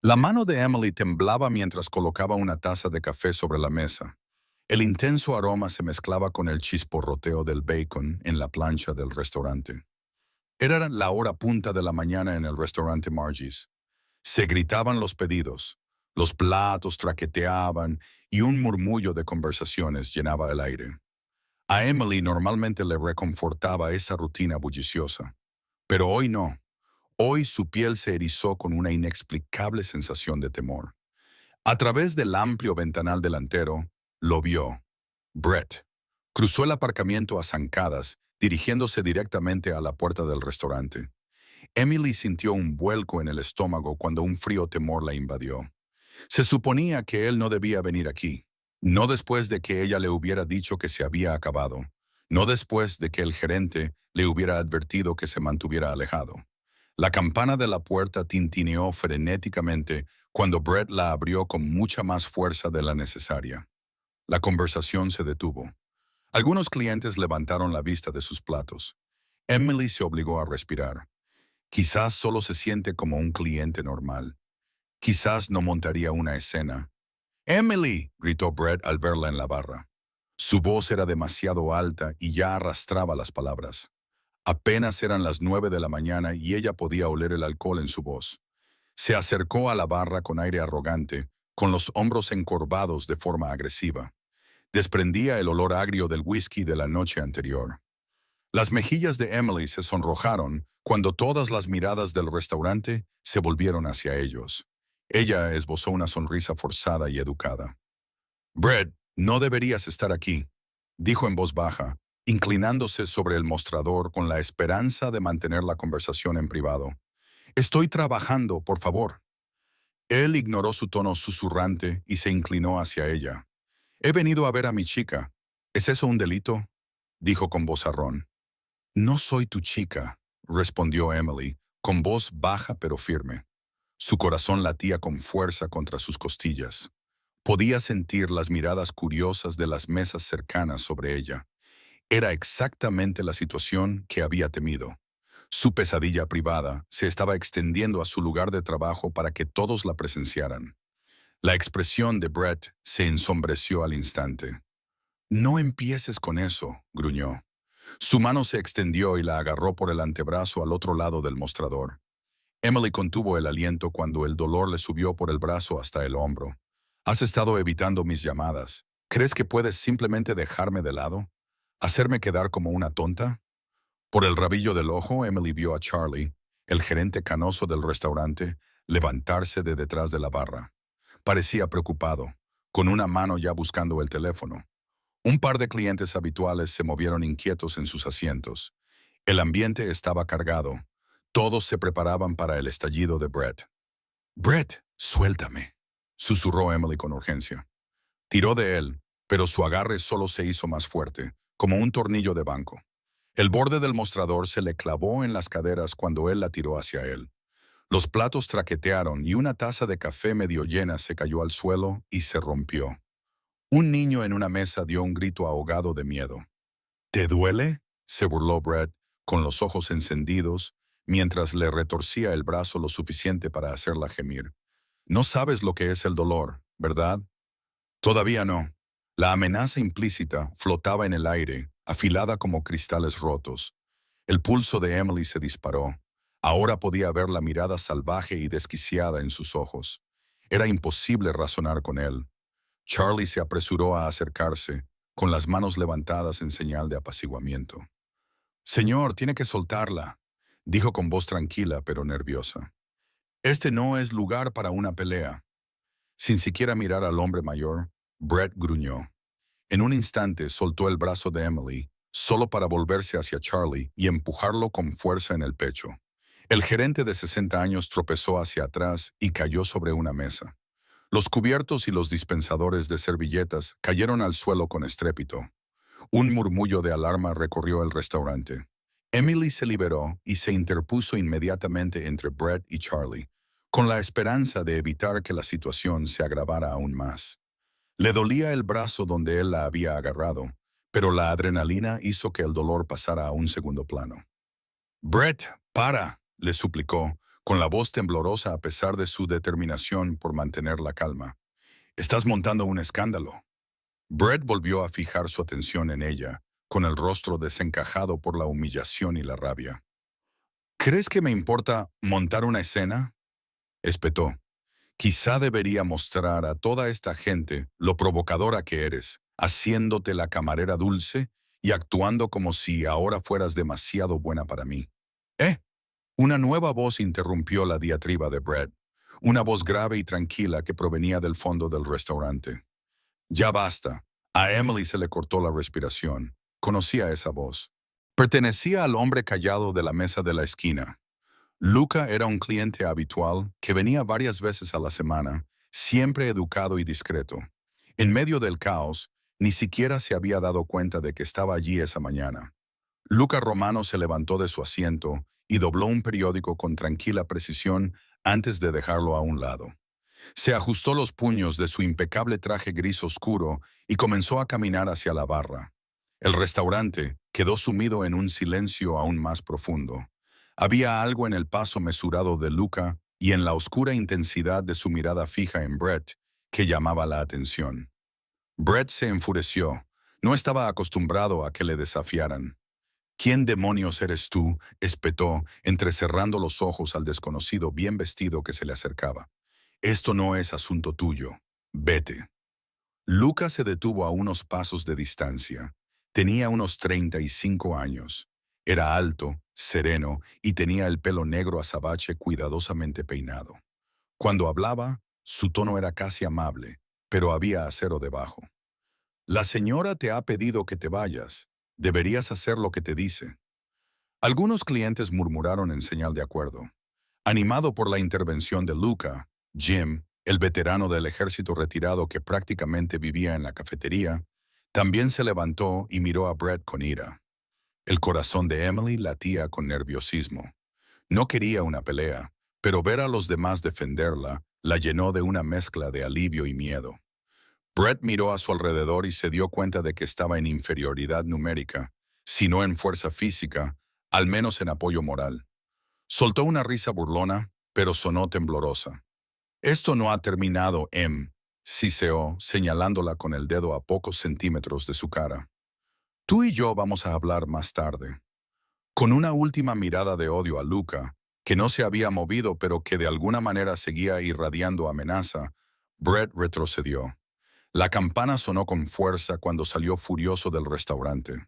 La mano de Emily temblaba mientras colocaba una taza de café sobre la mesa. El intenso aroma se mezclaba con el chisporroteo del bacon en la plancha del restaurante. Era la hora punta de la mañana en el restaurante Margie's. Se gritaban los pedidos, los platos traqueteaban y un murmullo de conversaciones llenaba el aire. A Emily normalmente le reconfortaba esa rutina bulliciosa, pero hoy no. Hoy su piel se erizó con una inexplicable sensación de temor. A través del amplio ventanal delantero, lo vio. Brett. Cruzó el aparcamiento a zancadas, dirigiéndose directamente a la puerta del restaurante. Emily sintió un vuelco en el estómago cuando un frío temor la invadió. Se suponía que él no debía venir aquí. No después de que ella le hubiera dicho que se había acabado. No después de que el gerente le hubiera advertido que se mantuviera alejado. La campana de la puerta tintineó frenéticamente cuando Brett la abrió con mucha más fuerza de la necesaria. La conversación se detuvo. Algunos clientes levantaron la vista de sus platos. Emily se obligó a respirar. Quizás solo se siente como un cliente normal. Quizás no montaría una escena. «¡Emily!», gritó Brett al verla en la barra. Su voz era demasiado alta y ya arrastraba las palabras. Apenas eran las 9 de la mañana y ella podía oler el alcohol en su voz. Se acercó a la barra con aire arrogante, con los hombros encorvados de forma agresiva. Desprendía el olor agrio del whisky de la noche anterior. Las mejillas de Emily se sonrojaron cuando todas las miradas del restaurante se volvieron hacia ellos. Ella esbozó una sonrisa forzada y educada. «Brett, no deberías estar aquí», dijo en voz baja, inclinándose sobre el mostrador con la esperanza de mantener la conversación en privado. «Estoy trabajando, por favor». Él ignoró su tono susurrante y se inclinó hacia ella. «He venido a ver a mi chica. ¿Es eso un delito?», dijo con vozarrón. «No soy tu chica», respondió Emily, con voz baja pero firme. Su corazón latía con fuerza contra sus costillas. Podía sentir las miradas curiosas de las mesas cercanas sobre ella. Era exactamente la situación que había temido. Su pesadilla privada se estaba extendiendo a su lugar de trabajo para que todos la presenciaran. La expresión de Brett se ensombreció al instante. «No empieces con eso», gruñó. Su mano se extendió y la agarró por el antebrazo al otro lado del mostrador. Emily contuvo el aliento cuando el dolor le subió por el brazo hasta el hombro. «Has estado evitando mis llamadas. ¿Crees que puedes simplemente dejarme de lado? ¿Hacerme quedar como una tonta?». Por el rabillo del ojo, Emily vio a Charlie, el gerente canoso del restaurante, levantarse de detrás de la barra. Parecía preocupado, con una mano ya buscando el teléfono. Un par de clientes habituales se movieron inquietos en sus asientos. El ambiente estaba cargado. Todos se preparaban para el estallido de Brett. «Brett, suéltame», susurró Emily con urgencia. Tiró de él, pero su agarre solo se hizo más fuerte, como un tornillo de banco. El borde del mostrador se le clavó en las caderas cuando él la tiró hacia él. Los platos traquetearon y una taza de café medio llena se cayó al suelo y se rompió. Un niño en una mesa dio un grito ahogado de miedo. «¿Te duele?», se burló Brett, con los ojos encendidos, mientras le retorcía el brazo lo suficiente para hacerla gemir. «No sabes lo que es el dolor, ¿verdad?». «Todavía no». La amenaza implícita flotaba en el aire, afilada como cristales rotos. El pulso de Emily se disparó. Ahora podía ver la mirada salvaje y desquiciada en sus ojos. Era imposible razonar con él. Charlie se apresuró a acercarse, con las manos levantadas en señal de apaciguamiento. «Señor, tiene que soltarla», dijo con voz tranquila pero nerviosa. «Este no es lugar para una pelea». Sin siquiera mirar al hombre mayor, Brett gruñó. En un instante soltó el brazo de Emily, solo para volverse hacia Charlie y empujarlo con fuerza en el pecho. El gerente de 60 años tropezó hacia atrás y cayó sobre una mesa. Los cubiertos y los dispensadores de servilletas cayeron al suelo con estrépito. Un murmullo de alarma recorrió el restaurante. Emily se liberó y se interpuso inmediatamente entre Brett y Charlie, con la esperanza de evitar que la situación se agravara aún más. Le dolía el brazo donde él la había agarrado, pero la adrenalina hizo que el dolor pasara a un segundo plano. «Brett, para», le suplicó, con la voz temblorosa a pesar de su determinación por mantener la calma. «Estás montando un escándalo». Brett volvió a fijar su atención en ella, con el rostro desencajado por la humillación y la rabia. «¿Crees que me importa montar una escena?», espetó. «Quizá debería mostrar a toda esta gente lo provocadora que eres, haciéndote la camarera dulce y actuando como si ahora fueras demasiado buena para mí». «¿Eh?». Una nueva voz interrumpió la diatriba de Brett, una voz grave y tranquila que provenía del fondo del restaurante. «Ya basta». A Emily se le cortó la respiración. Conocía esa voz. Pertenecía al hombre callado de la mesa de la esquina. Luca era un cliente habitual que venía varias veces a la semana, siempre educado y discreto. En medio del caos, ni siquiera se había dado cuenta de que estaba allí esa mañana. Luca Romano se levantó de su asiento y dobló un periódico con tranquila precisión antes de dejarlo a un lado. Se ajustó los puños de su impecable traje gris oscuro y comenzó a caminar hacia la barra. El restaurante quedó sumido en un silencio aún más profundo. Había algo en el paso mesurado de Luca y en la oscura intensidad de su mirada fija en Brett que llamaba la atención. Brett se enfureció. No estaba acostumbrado a que le desafiaran. «¿Quién demonios eres tú?», espetó, entrecerrando los ojos al desconocido bien vestido que se le acercaba. «Esto no es asunto tuyo. Vete». Luca se detuvo a unos pasos de distancia. Tenía unos 35 años. Era alto, sereno y tenía el pelo negro azabache cuidadosamente peinado. Cuando hablaba, su tono era casi amable, pero había acero debajo. «La señora te ha pedido que te vayas. Deberías hacer lo que te dice». Algunos clientes murmuraron en señal de acuerdo. Animado por la intervención de Luca, Jim, el veterano del ejército retirado que prácticamente vivía en la cafetería, también se levantó y miró a Brett con ira. El corazón de Emily latía con nerviosismo. No quería una pelea, pero ver a los demás defenderla la llenó de una mezcla de alivio y miedo. Brett miró a su alrededor y se dio cuenta de que estaba en inferioridad numérica, si no en fuerza física, al menos en apoyo moral. Soltó una risa burlona, pero sonó temblorosa. «Esto no ha terminado, siseó, señalándola con el dedo a pocos centímetros de su cara. «Tú y yo vamos a hablar más tarde». Con una última mirada de odio a Luca, que no se había movido pero que de alguna manera seguía irradiando amenaza, Brett retrocedió. La campana sonó con fuerza cuando salió furioso del restaurante.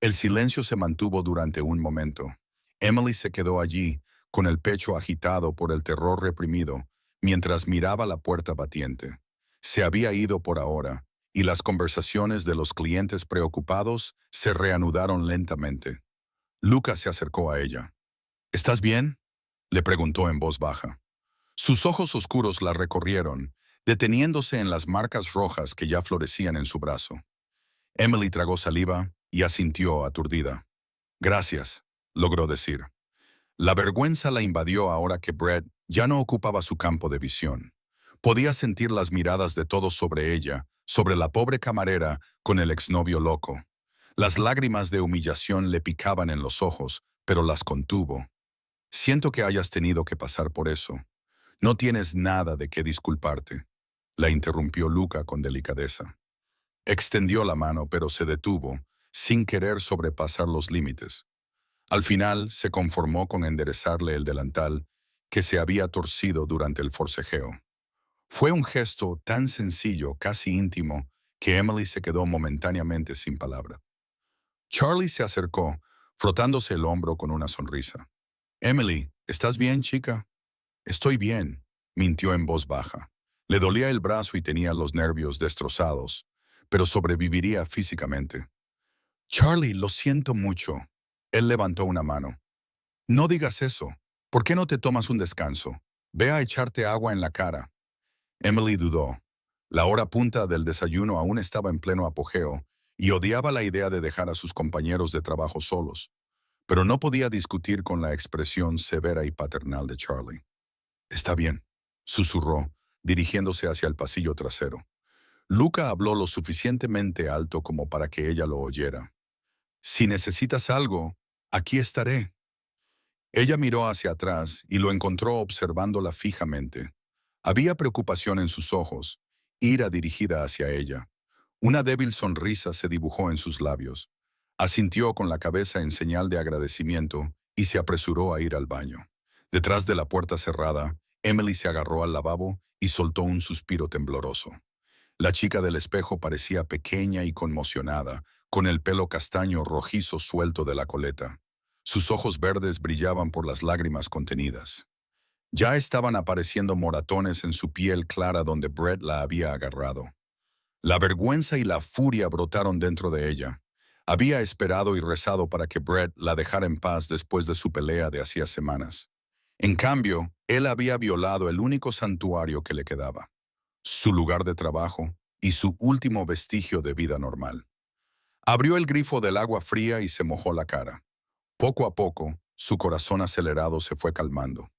El silencio se mantuvo durante un momento. Emily se quedó allí, con el pecho agitado por el terror reprimido, mientras miraba la puerta batiente. Se había ido por ahora, y las conversaciones de los clientes preocupados se reanudaron lentamente. Luca se acercó a ella. «¿Estás bien?», le preguntó en voz baja. Sus ojos oscuros la recorrieron, deteniéndose en las marcas rojas que ya florecían en su brazo. Emily tragó saliva y asintió aturdida. «Gracias», logró decir. La vergüenza la invadió ahora que Brett ya no ocupaba su campo de visión. Podía sentir las miradas de todos sobre ella, sobre la pobre camarera con el exnovio loco. Las lágrimas de humillación le picaban en los ojos, pero las contuvo. «Siento que hayas tenido que pasar por eso. No tienes nada de qué disculparte», la interrumpió Luca con delicadeza. Extendió la mano, pero se detuvo, sin querer sobrepasar los límites. Al final se conformó con enderezarle el delantal que se había torcido durante el forcejeo. Fue un gesto tan sencillo, casi íntimo, que Emily se quedó momentáneamente sin palabra. Charlie se acercó, frotándose el hombro con una sonrisa. «Emily, ¿estás bien, chica?» «Estoy bien», mintió en voz baja. Le dolía el brazo y tenía los nervios destrozados, pero sobreviviría físicamente. «Charlie, lo siento mucho». Él levantó una mano. «No digas eso. ¿Por qué no te tomas un descanso? Ve a echarte agua en la cara». Emily dudó. La hora punta del desayuno aún estaba en pleno apogeo y odiaba la idea de dejar a sus compañeros de trabajo solos, pero no podía discutir con la expresión severa y paternal de Charlie. «Está bien», susurró, dirigiéndose hacia el pasillo trasero. Luca habló lo suficientemente alto como para que ella lo oyera. «Si necesitas algo, aquí estaré». Ella miró hacia atrás y lo encontró observándola fijamente. Había preocupación en sus ojos, ira dirigida hacia ella. Una débil sonrisa se dibujó en sus labios. Asintió con la cabeza en señal de agradecimiento y se apresuró a ir al baño. Detrás de la puerta cerrada, Emily se agarró al lavabo y soltó un suspiro tembloroso. La chica del espejo parecía pequeña y conmocionada, con el pelo castaño rojizo suelto de la coleta. Sus ojos verdes brillaban por las lágrimas contenidas. Ya estaban apareciendo moratones en su piel clara donde Brett la había agarrado. La vergüenza y la furia brotaron dentro de ella. Había esperado y rezado para que Brett la dejara en paz después de su pelea de hacía semanas. En cambio, él había violado el único santuario que le quedaba, su lugar de trabajo y su último vestigio de vida normal. Abrió el grifo del agua fría y se mojó la cara. Poco a poco, su corazón acelerado se fue calmando.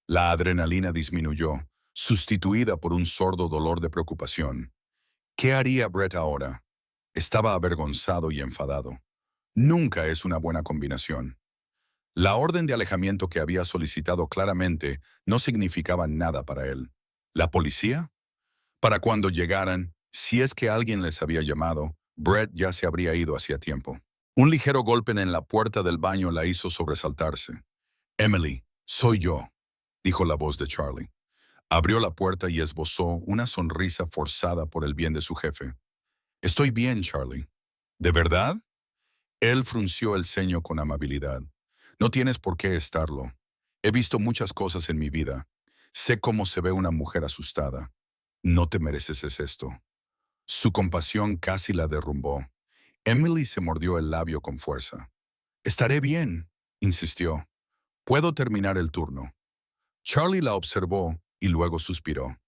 La adrenalina disminuyó, sustituida por un sordo dolor de preocupación. ¿Qué haría Brett ahora? Estaba avergonzado y enfadado. Nunca es una buena combinación. La orden de alejamiento que había solicitado claramente no significaba nada para él. ¿La policía? Para cuando llegaran, si es que alguien les había llamado, Brett ya se habría ido hacía tiempo. Un ligero golpe en la puerta del baño la hizo sobresaltarse. «Emily, soy yo», dijo la voz de Charlie. Abrió la puerta y esbozó una sonrisa forzada por el bien de su jefe. «Estoy bien, Charlie». «¿De verdad?» Él frunció el ceño con amabilidad. «No tienes por qué estarlo. He visto muchas cosas en mi vida. Sé cómo se ve una mujer asustada. No te mereces esto». Su compasión casi la derrumbó. Emily se mordió el labio con fuerza. «Estaré bien», insistió. «Puedo terminar el turno». Charlie la observó y luego suspiró.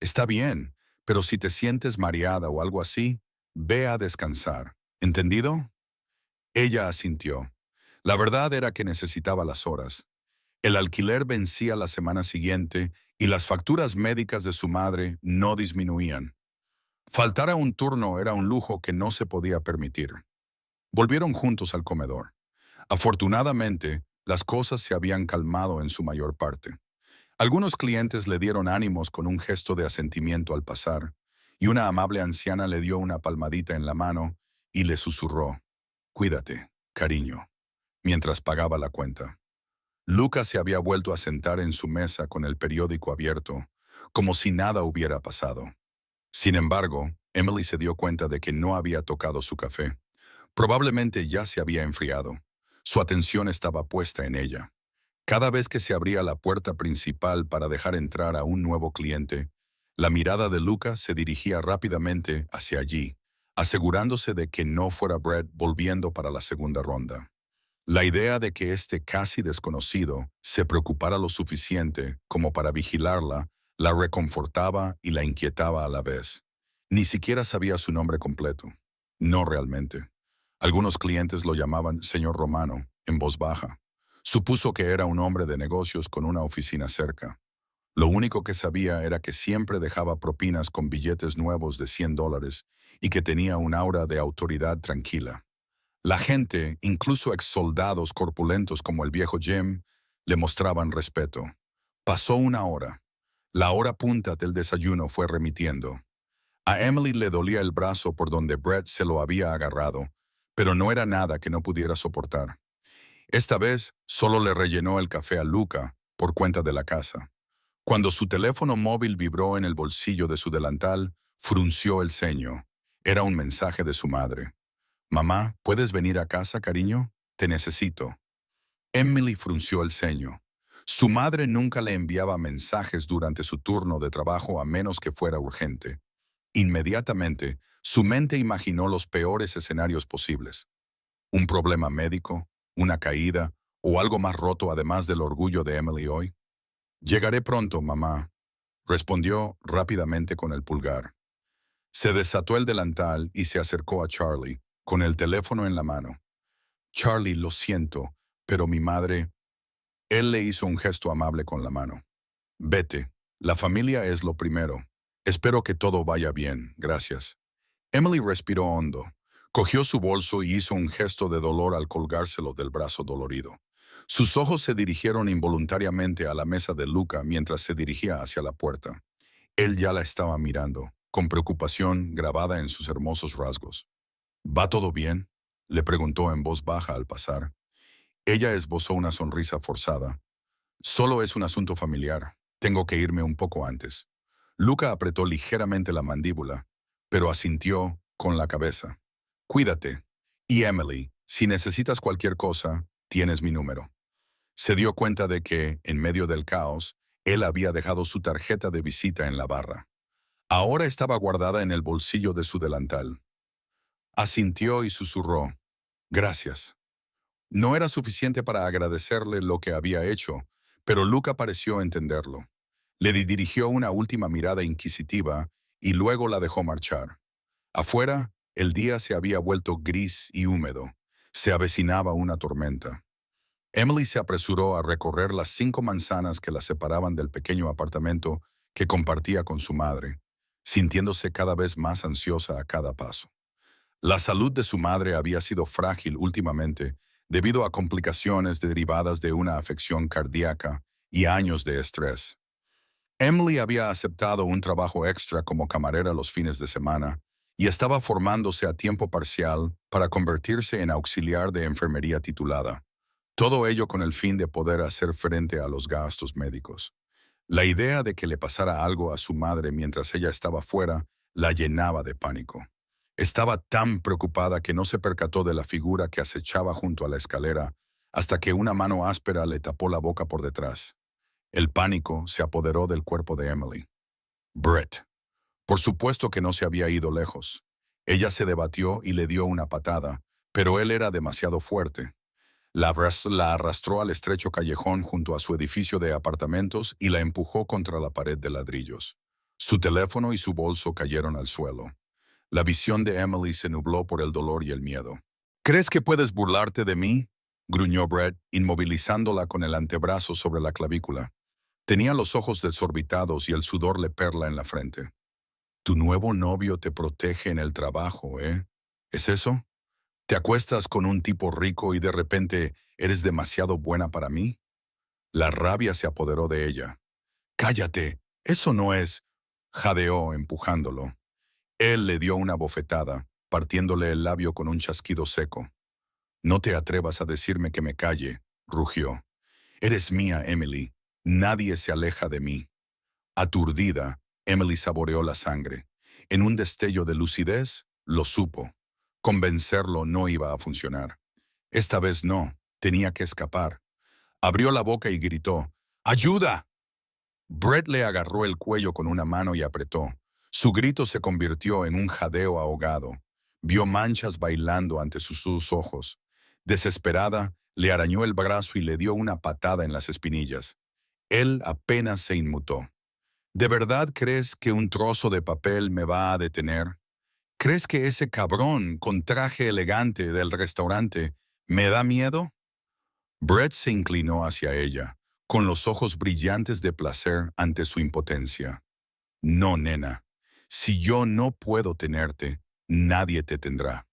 «Está bien, pero si te sientes mareada o algo así, ve a descansar. ¿Entendido?» Ella asintió. La verdad era que necesitaba las horas. El alquiler vencía la semana siguiente y las facturas médicas de su madre no disminuían. Faltar a un turno era un lujo que no se podía permitir. Volvieron juntos al comedor. Afortunadamente, las cosas se habían calmado en su mayor parte. Algunos clientes le dieron ánimos con un gesto de asentimiento al pasar, y una amable anciana le dio una palmadita en la mano y le susurró: «Cuídate, cariño», mientras pagaba la cuenta. Lucas se había vuelto a sentar en su mesa con el periódico abierto, como si nada hubiera pasado. Sin embargo, Emily se dio cuenta de que no había tocado su café. Probablemente ya se había enfriado. Su atención estaba puesta en ella. Cada vez que se abría la puerta principal para dejar entrar a un nuevo cliente, la mirada de Lucas se dirigía rápidamente hacia allí, asegurándose de que no fuera Brett volviendo para la segunda ronda. La idea de que este casi desconocido se preocupara lo suficiente como para vigilarla la reconfortaba y la inquietaba a la vez. Ni siquiera sabía su nombre completo. No realmente. Algunos clientes lo llamaban señor Romano, en voz baja. Supuso que era un hombre de negocios con una oficina cerca. Lo único que sabía era que siempre dejaba propinas con billetes nuevos de $100 y que tenía un aura de autoridad tranquila. La gente, incluso exsoldados corpulentos como el viejo Jim, le mostraban respeto. Pasó una hora. La hora punta del desayuno fue remitiendo. A Emily le dolía el brazo por donde Brett se lo había agarrado, pero no era nada que no pudiera soportar. Esta vez solo le rellenó el café a Luca por cuenta de la casa. Cuando su teléfono móvil vibró en el bolsillo de su delantal, frunció el ceño. Era un mensaje de su madre. «Mamá, ¿puedes venir a casa, cariño? Te necesito». Emily frunció el ceño. Su madre nunca le enviaba mensajes durante su turno de trabajo a menos que fuera urgente. Inmediatamente, su mente imaginó los peores escenarios posibles. Un problema médico, una caída o algo más roto además del orgullo de Emily hoy. «Llegaré pronto, mamá», respondió rápidamente con el pulgar. Se desató el delantal y se acercó a Charlie, con el teléfono en la mano. «Charlie, lo siento, pero mi madre...» Él le hizo un gesto amable con la mano. «Vete, la familia es lo primero. Espero que todo vaya bien, gracias». Emily respiró hondo. Cogió su bolso y hizo un gesto de dolor al colgárselo del brazo dolorido. Sus ojos se dirigieron involuntariamente a la mesa de Luca mientras se dirigía hacia la puerta. Él ya la estaba mirando, con preocupación grabada en sus hermosos rasgos. ¿Va todo bien?, le preguntó en voz baja al pasar. Ella esbozó una sonrisa forzada. Solo es un asunto familiar. Tengo que irme un poco antes. Luca apretó ligeramente la mandíbula, pero asintió con la cabeza. Cuídate. Y Emily, si necesitas cualquier cosa, tienes mi número. Se dio cuenta de que, en medio del caos, él había dejado su tarjeta de visita en la barra. Ahora estaba guardada en el bolsillo de su delantal. Asintió y susurró. Gracias. No era suficiente para agradecerle lo que había hecho, pero Luca pareció entenderlo. Le dirigió una última mirada inquisitiva y luego la dejó marchar. Afuera, el día se había vuelto gris y húmedo. Se avecinaba una tormenta. Emily se apresuró a recorrer las 5 manzanas que la separaban del pequeño apartamento que compartía con su madre, sintiéndose cada vez más ansiosa a cada paso. La salud de su madre había sido frágil últimamente debido a complicaciones derivadas de una afección cardíaca y años de estrés. Emily había aceptado un trabajo extra como camarera los fines de semana y estaba formándose a tiempo parcial para convertirse en auxiliar de enfermería titulada. Todo ello con el fin de poder hacer frente a los gastos médicos. La idea de que le pasara algo a su madre mientras ella estaba fuera la llenaba de pánico. Estaba tan preocupada que no se percató de la figura que acechaba junto a la escalera hasta que una mano áspera le tapó la boca por detrás. El pánico se apoderó del cuerpo de Emily. Brett. Por supuesto que no se había ido lejos. Ella se debatió y le dio una patada, pero él era demasiado fuerte. La arrastró al estrecho callejón junto a su edificio de apartamentos y la empujó contra la pared de ladrillos. Su teléfono y su bolso cayeron al suelo. La visión de Emily se nubló por el dolor y el miedo. ¿Crees que puedes burlarte de mí?, gruñó Brett, inmovilizándola con el antebrazo sobre la clavícula. Tenía los ojos desorbitados y el sudor le perla en la frente. Tu nuevo novio te protege en el trabajo, ¿eh? ¿Es eso? ¿Te acuestas con un tipo rico y de repente eres demasiado buena para mí? La rabia se apoderó de ella. Cállate, eso no es, jadeó empujándolo. Él le dio una bofetada, partiéndole el labio con un chasquido seco. No te atrevas a decirme que me calle, rugió. Eres mía, Emily. Nadie se aleja de mí. Aturdida, Emily saboreó la sangre. En un destello de lucidez, lo supo. Convencerlo no iba a funcionar. Esta vez no, tenía que escapar. Abrió la boca y gritó, ¡ayuda! Brett le agarró el cuello con una mano y apretó. Su grito se convirtió en un jadeo ahogado. Vio manchas bailando ante sus ojos. Desesperada, le arañó el brazo y le dio una patada en las espinillas. Él apenas se inmutó. ¿De verdad crees que un trozo de papel me va a detener? ¿Crees que ese cabrón con traje elegante del restaurante me da miedo? Brett se inclinó hacia ella, con los ojos brillantes de placer ante su impotencia. No, nena. Si yo no puedo tenerte, nadie te tendrá.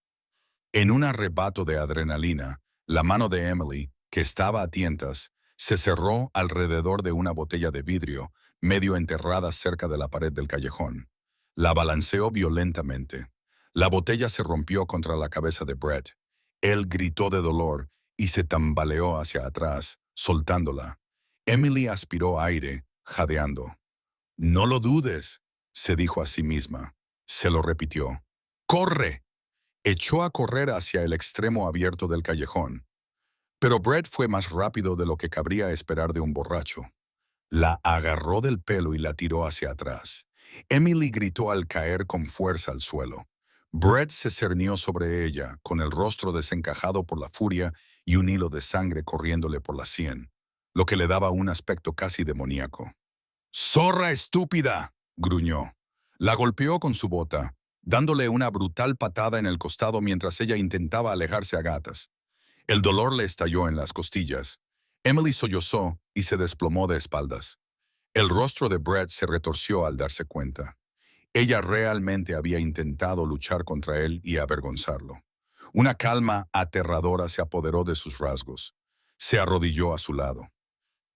En un arrebato de adrenalina, la mano de Emily, que estaba a tientas, se cerró alrededor de una botella de vidrio, medio enterrada cerca de la pared del callejón. La balanceó violentamente. La botella se rompió contra la cabeza de Brett. Él gritó de dolor y se tambaleó hacia atrás, soltándola. Emily aspiró aire, jadeando. No lo dudes, se dijo a sí misma. Se lo repitió. ¡Corre! Echó a correr hacia el extremo abierto del callejón. Pero Brett fue más rápido de lo que cabría esperar de un borracho. La agarró del pelo y la tiró hacia atrás. Emily gritó al caer con fuerza al suelo. Brett se cernió sobre ella, con el rostro desencajado por la furia y un hilo de sangre corriéndole por la sien, lo que le daba un aspecto casi demoníaco. ¡Zorra estúpida!, gruñó. La golpeó con su bota, dándole una brutal patada en el costado mientras ella intentaba alejarse a gatas. El dolor le estalló en las costillas. Emily sollozó y se desplomó de espaldas. El rostro de Brett se retorció al darse cuenta. Ella realmente había intentado luchar contra él y avergonzarlo. Una calma aterradora se apoderó de sus rasgos. Se arrodilló a su lado.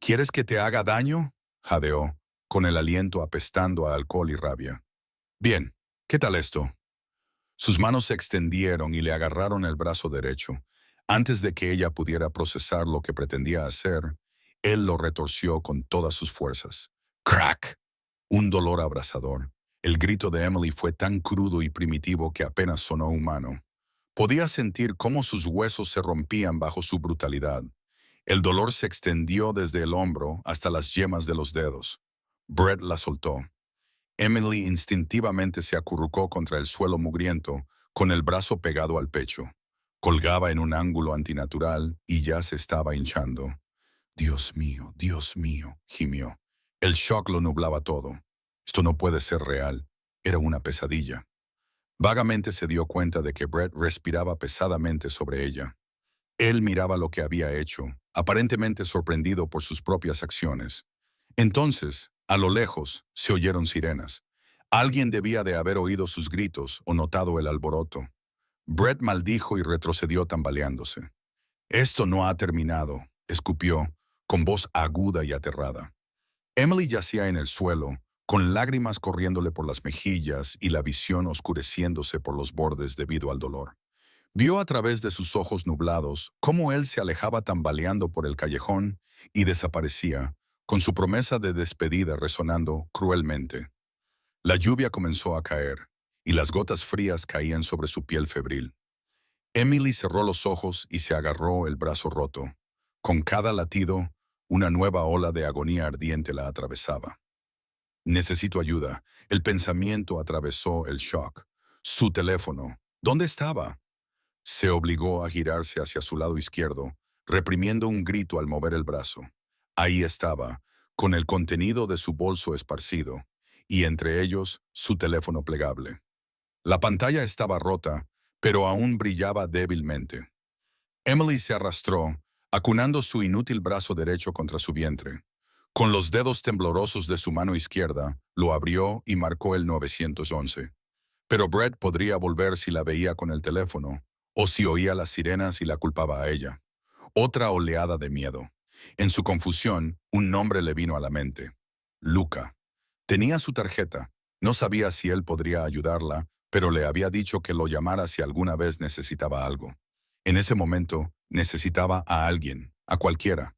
¿Quieres que te haga daño? Jadeó, con el aliento apestando a alcohol y rabia. Bien, ¿qué tal esto? Sus manos se extendieron y le agarraron el brazo derecho. Antes de que ella pudiera procesar lo que pretendía hacer, él lo retorció con todas sus fuerzas. ¡Crack! Un dolor abrasador. El grito de Emily fue tan crudo y primitivo que apenas sonó humano. Podía sentir cómo sus huesos se rompían bajo su brutalidad. El dolor se extendió desde el hombro hasta las yemas de los dedos. Brett la soltó. Emily instintivamente se acurrucó contra el suelo mugriento, con el brazo pegado al pecho. Colgaba en un ángulo antinatural y ya se estaba hinchando. Dios mío, gimió. El shock lo nublaba todo. Esto no puede ser real. Era una pesadilla. Vagamente se dio cuenta de que Brett respiraba pesadamente sobre ella. Él miraba lo que había hecho, aparentemente sorprendido por sus propias acciones. Entonces, a lo lejos, se oyeron sirenas. Alguien debía de haber oído sus gritos o notado el alboroto. Brett maldijo y retrocedió tambaleándose. Esto no ha terminado, escupió, con voz aguda y aterrada. Emily yacía en el suelo, con lágrimas corriéndole por las mejillas y la visión oscureciéndose por los bordes debido al dolor. Vio a través de sus ojos nublados cómo él se alejaba tambaleando por el callejón y desaparecía, con su promesa de despedida resonando cruelmente. La lluvia comenzó a caer, y las gotas frías caían sobre su piel febril. Emily cerró los ojos y se agarró el brazo roto. Con cada latido, una nueva ola de agonía ardiente la atravesaba. Necesito ayuda. El pensamiento atravesó el shock. Su teléfono. ¿Dónde estaba? Se obligó a girarse hacia su lado izquierdo, reprimiendo un grito al mover el brazo. Ahí estaba, con el contenido de su bolso esparcido, y entre ellos su teléfono plegable. La pantalla estaba rota, pero aún brillaba débilmente. Emily se arrastró, acunando su inútil brazo derecho contra su vientre. Con los dedos temblorosos de su mano izquierda, lo abrió y marcó el 911. Pero Brett podría volver si la veía con el teléfono, o si oía las sirenas y la culpaba a ella. Otra oleada de miedo. En su confusión, un nombre le vino a la mente. Luca. Tenía su tarjeta. No sabía si él podría ayudarla, pero le había dicho que lo llamara si alguna vez necesitaba algo. En ese momento, necesitaba a alguien, a cualquiera,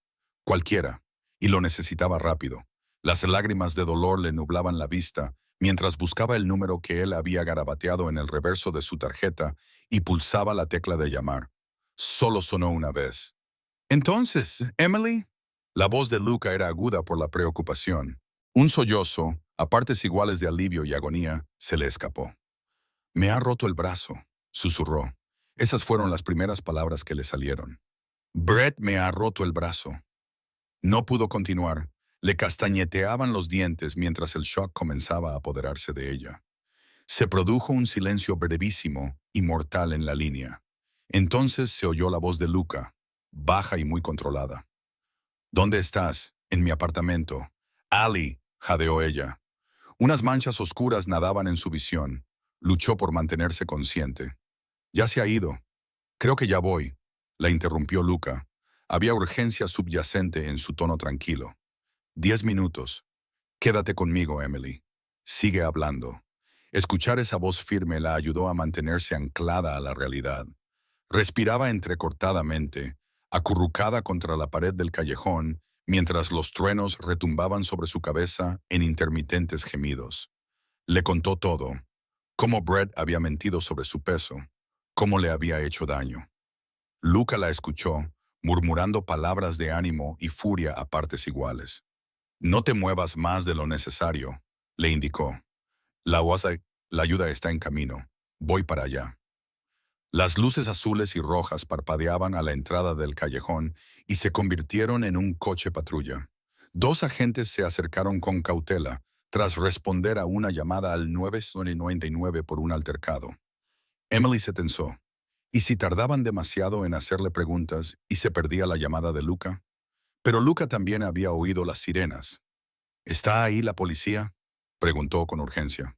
y lo necesitaba rápido. Las lágrimas de dolor le nublaban la vista, mientras buscaba el número que él había garabateado en el reverso de su tarjeta y pulsaba la tecla de llamar. Solo sonó una vez. Entonces, Emily. La voz de Luca era aguda por la preocupación. Un sollozo, a partes iguales de alivio y agonía, se le escapó. Me ha roto el brazo, susurró. Esas fueron las primeras palabras que le salieron. Brett me ha roto el brazo. No pudo continuar. Le castañeteaban los dientes mientras el shock comenzaba a apoderarse de ella. Se produjo un silencio brevísimo y mortal en la línea. Entonces se oyó la voz de Luca, baja y muy controlada. ¿Dónde estás? En mi apartamento. Ali, jadeó ella. Unas manchas oscuras nadaban en su visión. Luchó por mantenerse consciente. Ya se ha ido. Creo que ya voy, la interrumpió Luca. Había urgencia subyacente en su tono tranquilo. 10 minutos. Quédate conmigo, Emily. Sigue hablando. Escuchar esa voz firme la ayudó a mantenerse anclada a la realidad. Respiraba entrecortadamente, acurrucada contra la pared del callejón, mientras los truenos retumbaban sobre su cabeza en intermitentes gemidos. Le contó todo. Cómo Brett había mentido sobre su peso, cómo le había hecho daño. Luca la escuchó, murmurando palabras de ánimo y furia a partes iguales. No te muevas más de lo necesario, le indicó. La la ayuda está en camino. Voy para allá. Las luces azules y rojas parpadeaban a la entrada del callejón y se convirtieron en un coche patrulla. Dos agentes se acercaron con cautela, tras responder a una llamada al 999 por un altercado. Emily se tensó. ¿Y si tardaban demasiado en hacerle preguntas y se perdía la llamada de Luca? Pero Luca también había oído las sirenas. ¿Está ahí la policía?, preguntó con urgencia.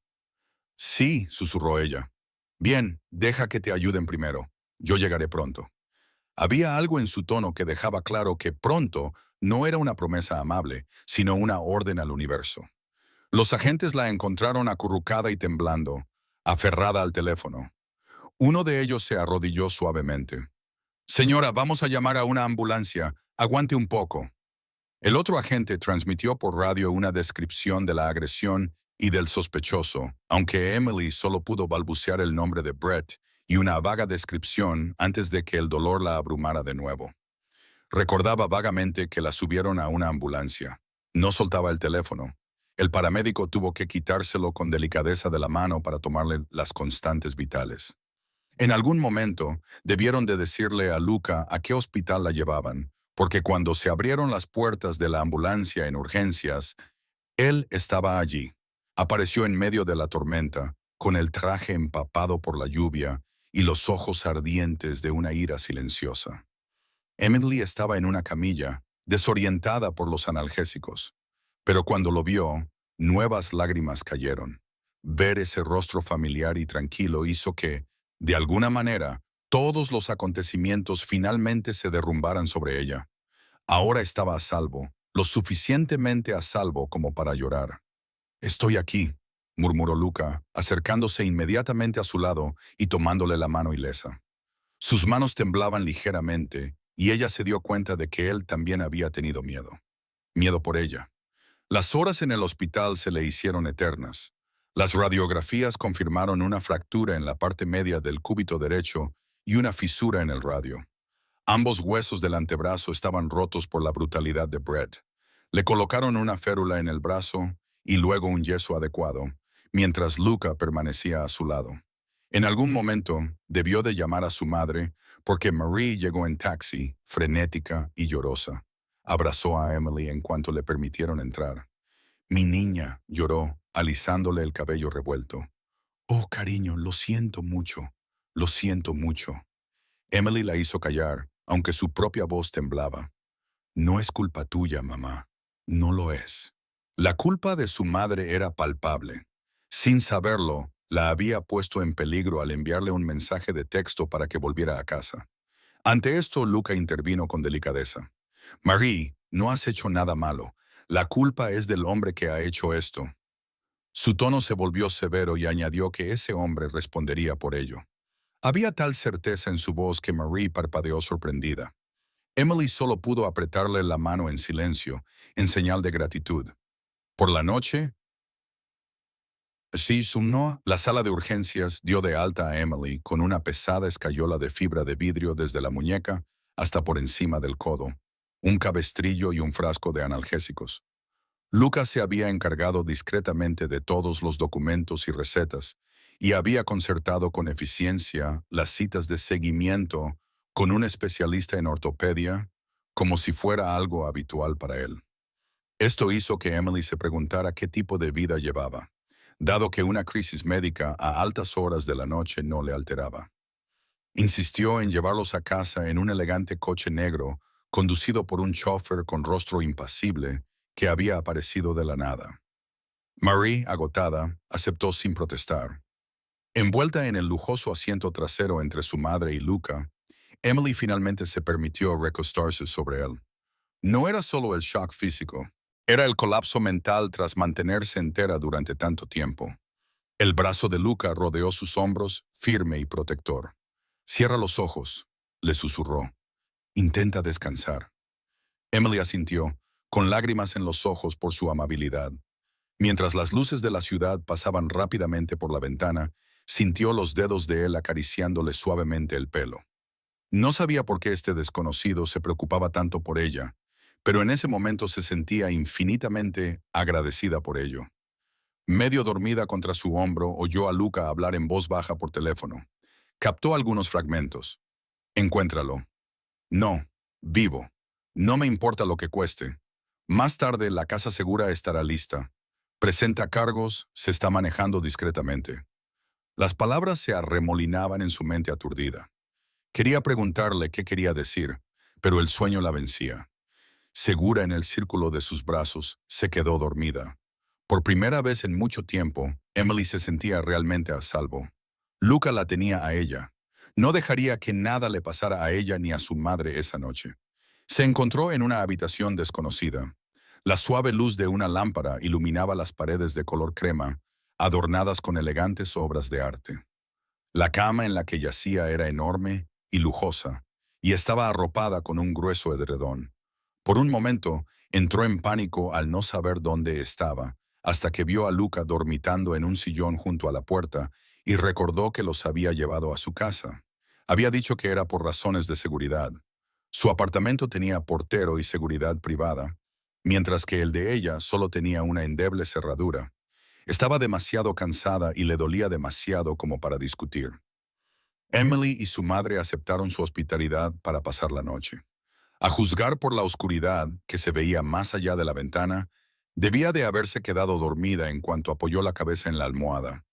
Sí, susurró ella. Bien, deja que te ayuden primero. Yo llegaré pronto. Había algo en su tono que dejaba claro que pronto no era una promesa amable, sino una orden al universo. Los agentes la encontraron acurrucada y temblando, aferrada al teléfono. Uno de ellos se arrodilló suavemente. «Señora, vamos a llamar a una ambulancia. Aguante un poco». El otro agente transmitió por radio una descripción de la agresión y del sospechoso, aunque Emily solo pudo balbucear el nombre de Brett y una vaga descripción antes de que el dolor la abrumara de nuevo. Recordaba vagamente que la subieron a una ambulancia. No soltaba el teléfono. El paramédico tuvo que quitárselo con delicadeza de la mano para tomarle las constantes vitales. En algún momento, debieron de decirle a Luca a qué hospital la llevaban, porque cuando se abrieron las puertas de la ambulancia en urgencias, él estaba allí. Apareció en medio de la tormenta, con el traje empapado por la lluvia y los ojos ardientes de una ira silenciosa. Emily estaba en una camilla, desorientada por los analgésicos. Pero cuando lo vio, nuevas lágrimas cayeron. Ver ese rostro familiar y tranquilo hizo que, de alguna manera, todos los acontecimientos finalmente se derrumbaran sobre ella. Ahora estaba a salvo, lo suficientemente a salvo como para llorar. «Estoy aquí», murmuró Luca, acercándose inmediatamente a su lado y tomándole la mano ilesa. Sus manos temblaban ligeramente y ella se dio cuenta de que él también había tenido miedo. Miedo por ella. Las horas en el hospital se le hicieron eternas. Las radiografías confirmaron una fractura en la parte media del cúbito derecho y una fisura en el radio. Ambos huesos del antebrazo estaban rotos por la brutalidad de Brett. Le colocaron una férula en el brazo y luego un yeso adecuado, mientras Luca permanecía a su lado. En algún momento debió de llamar a su madre porque Marie llegó en taxi, frenética y llorosa. Abrazó a Emily en cuanto le permitieron entrar. «Mi niña», lloró, alisándole el cabello revuelto. «Oh, cariño, lo siento mucho, lo siento mucho». Emily la hizo callar, aunque su propia voz temblaba. «No es culpa tuya, mamá. No lo es». La culpa de su madre era palpable. Sin saberlo, la había puesto en peligro al enviarle un mensaje de texto para que volviera a casa. Ante esto, Luca intervino con delicadeza. «Marie, no has hecho nada malo. La culpa es del hombre que ha hecho esto». Su tono se volvió severo y añadió que ese hombre respondería por ello. Había tal certeza en su voz que Marie parpadeó sorprendida. Emily solo pudo apretarle la mano en silencio, en señal de gratitud. Por la noche, sí, Sumnoa, la sala de urgencias dio de alta a Emily con una pesada escayola de fibra de vidrio desde la muñeca hasta por encima del codo, un cabestrillo y un frasco de analgésicos. Lucas se había encargado discretamente de todos los documentos y recetas y había concertado con eficiencia las citas de seguimiento con un especialista en ortopedia como si fuera algo habitual para él. Esto hizo que Emily se preguntara qué tipo de vida llevaba, dado que una crisis médica a altas horas de la noche no le alteraba. Insistió en llevarlos a casa en un elegante coche negro conducido por un chofer con rostro impasible que había aparecido de la nada. Marie, agotada, aceptó sin protestar. Envuelta en el lujoso asiento trasero entre su madre y Luca, Emily finalmente se permitió recostarse sobre él. No era solo el shock físico, era el colapso mental tras mantenerse entera durante tanto tiempo. El brazo de Luca rodeó sus hombros, firme y protector. «Cierra los ojos», le susurró. «Intenta descansar». Emily asintió, con lágrimas en los ojos por su amabilidad. Mientras las luces de la ciudad pasaban rápidamente por la ventana, sintió los dedos de él acariciándole suavemente el pelo. No sabía por qué este desconocido se preocupaba tanto por ella, pero en ese momento se sentía infinitamente agradecida por ello. Medio dormida contra su hombro, oyó a Luca hablar en voz baja por teléfono. Captó algunos fragmentos. «Encuéntralo». «No, vivo. No me importa lo que cueste. Más tarde la casa segura estará lista. Presenta cargos, se está manejando discretamente». Las palabras se arremolinaban en su mente aturdida. Quería preguntarle qué quería decir, pero el sueño la vencía. Segura en el círculo de sus brazos, se quedó dormida. Por primera vez en mucho tiempo, Emily se sentía realmente a salvo. Luca la tenía a ella. No dejaría que nada le pasara a ella ni a su madre esa noche. Se encontró en una habitación desconocida. La suave luz de una lámpara iluminaba las paredes de color crema, adornadas con elegantes obras de arte. La cama en la que yacía era enorme y lujosa, y estaba arropada con un grueso edredón. Por un momento, entró en pánico al no saber dónde estaba, hasta que vio a Luca dormitando en un sillón junto a la puerta y recordó que los había llevado a su casa. Había dicho que era por razones de seguridad. Su apartamento tenía portero y seguridad privada, mientras que el de ella solo tenía una endeble cerradura. Estaba demasiado cansada y le dolía demasiado como para discutir. Emily y su madre aceptaron su hospitalidad para pasar la noche. A juzgar por la oscuridad que se veía más allá de la ventana, debía de haberse quedado dormida en cuanto apoyó la cabeza en la almohada.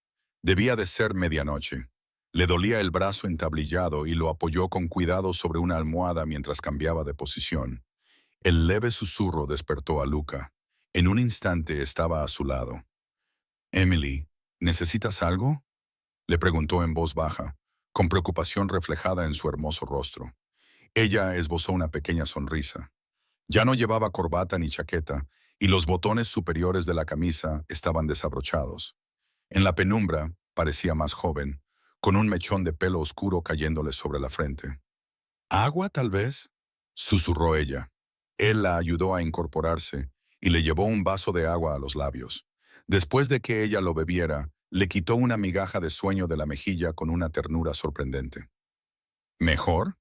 Debía de ser medianoche. Le dolía el brazo entablillado y lo apoyó con cuidado sobre una almohada mientras cambiaba de posición. El leve susurro despertó a Luca. En un instante estaba a su lado. «Emily, ¿necesitas algo?», le preguntó en voz baja, con preocupación reflejada en su hermoso rostro. Ella esbozó una pequeña sonrisa. Ya no llevaba corbata ni chaqueta, y los botones superiores de la camisa estaban desabrochados. En la penumbra, parecía más joven, con un mechón de pelo oscuro cayéndole sobre la frente. «¿Agua, tal vez?», susurró ella. Él la ayudó a incorporarse y le llevó un vaso de agua a los labios. Después de que ella lo bebiera, le quitó una migaja de sueño de la mejilla con una ternura sorprendente. «¿Mejor?»,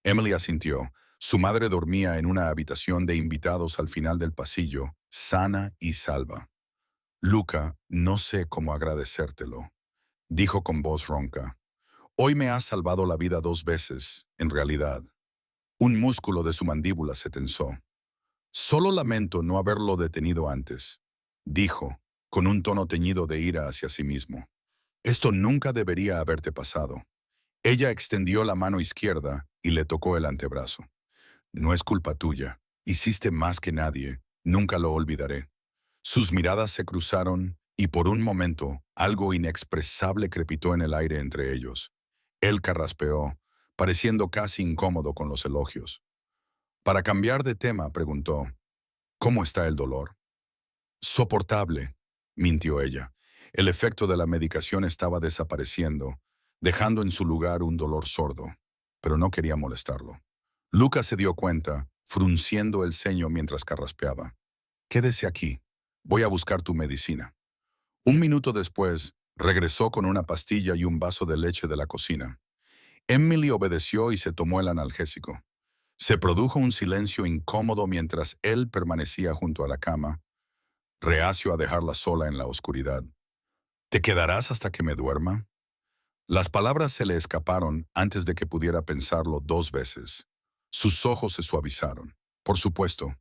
Emily asintió. Su madre dormía en una habitación de invitados al final del pasillo, sana y salva. «Luca, no sé cómo agradecértelo», dijo con voz ronca. «Hoy me has salvado la vida 2 veces, en realidad». Un músculo de su mandíbula se tensó. «Solo lamento no haberlo detenido antes», dijo, con un tono teñido de ira hacia sí mismo. «Esto nunca debería haberte pasado». Ella extendió la mano izquierda y le tocó el antebrazo. «No es culpa tuya. Hiciste más que nadie. Nunca lo olvidaré». Sus miradas se cruzaron y por un momento algo inexpresable crepitó en el aire entre ellos. Él carraspeó, pareciendo casi incómodo con los elogios. Para cambiar de tema, preguntó, «¿Cómo está el dolor?». «Soportable», mintió ella. El efecto de la medicación estaba desapareciendo, dejando en su lugar un dolor sordo, pero no quería molestarlo. Luca se dio cuenta, frunciendo el ceño mientras carraspeaba. «Quédese aquí. Voy a buscar tu medicina». Un minuto después, regresó con una pastilla y un vaso de leche de la cocina. Emily obedeció y se tomó el analgésico. Se produjo un silencio incómodo mientras él permanecía junto a la cama, reacio a dejarla sola en la oscuridad. «¿Te quedarás hasta que me duerma?». Las palabras se le escaparon antes de que pudiera pensarlo 2 veces. Sus ojos se suavizaron. Por supuesto.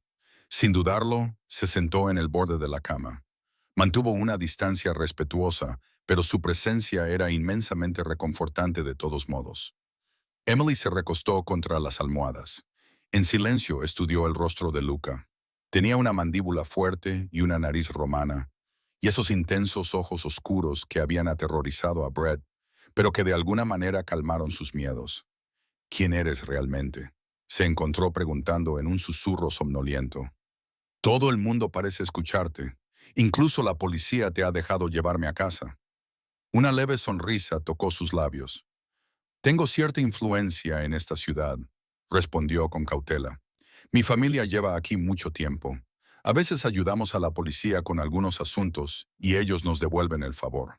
Sin dudarlo, se sentó en el borde de la cama. Mantuvo una distancia respetuosa, pero su presencia era inmensamente reconfortante de todos modos. Emily se recostó contra las almohadas. En silencio estudió el rostro de Luca. Tenía una mandíbula fuerte y una nariz romana, y esos intensos ojos oscuros que habían aterrorizado a Brett, pero que de alguna manera calmaron sus miedos. «¿Quién eres realmente?», se encontró preguntando en un susurro somnoliento. «Todo el mundo parece escucharte. Incluso la policía te ha dejado llevarme a casa». Una leve sonrisa tocó sus labios. «Tengo cierta influencia en esta ciudad», respondió con cautela. «Mi familia lleva aquí mucho tiempo. A veces ayudamos a la policía con algunos asuntos y ellos nos devuelven el favor».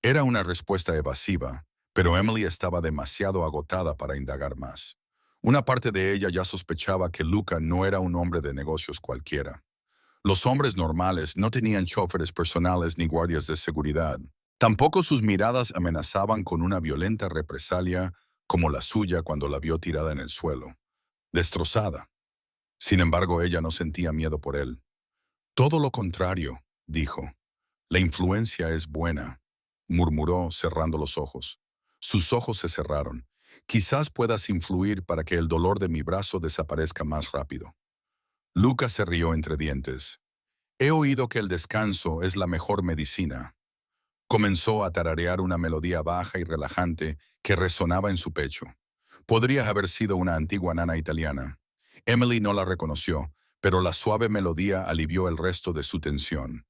Era una respuesta evasiva, pero Emily estaba demasiado agotada para indagar más. Una parte de ella ya sospechaba que Luca no era un hombre de negocios cualquiera. Los hombres normales no tenían choferes personales ni guardias de seguridad. Tampoco sus miradas amenazaban con una violenta represalia como la suya cuando la vio tirada en el suelo, destrozada. Sin embargo, ella no sentía miedo por él. «Todo lo contrario», dijo. «La influencia es buena», murmuró cerrando los ojos. Sus ojos se cerraron. «Quizás puedas influir para que el dolor de mi brazo desaparezca más rápido». Luca se rió entre dientes. «He oído que el descanso es la mejor medicina». Comenzó a tararear una melodía baja y relajante que resonaba en su pecho. Podría haber sido una antigua nana italiana. Emily no la reconoció, pero la suave melodía alivió el resto de su tensión.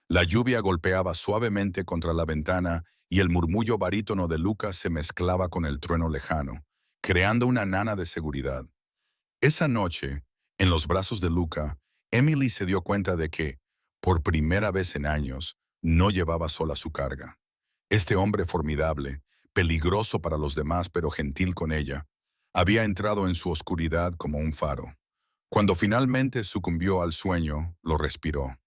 La lluvia golpeaba suavemente contra la ventana y el murmullo barítono de Luca se mezclaba con el trueno lejano, creando una nana de seguridad. Esa noche, en los brazos de Luca, Emily se dio cuenta de que, por primera vez en años, no llevaba sola su carga. Este hombre formidable, peligroso para los demás pero gentil con ella, había entrado en su oscuridad como un faro. Cuando finalmente sucumbió al sueño, lo respiró.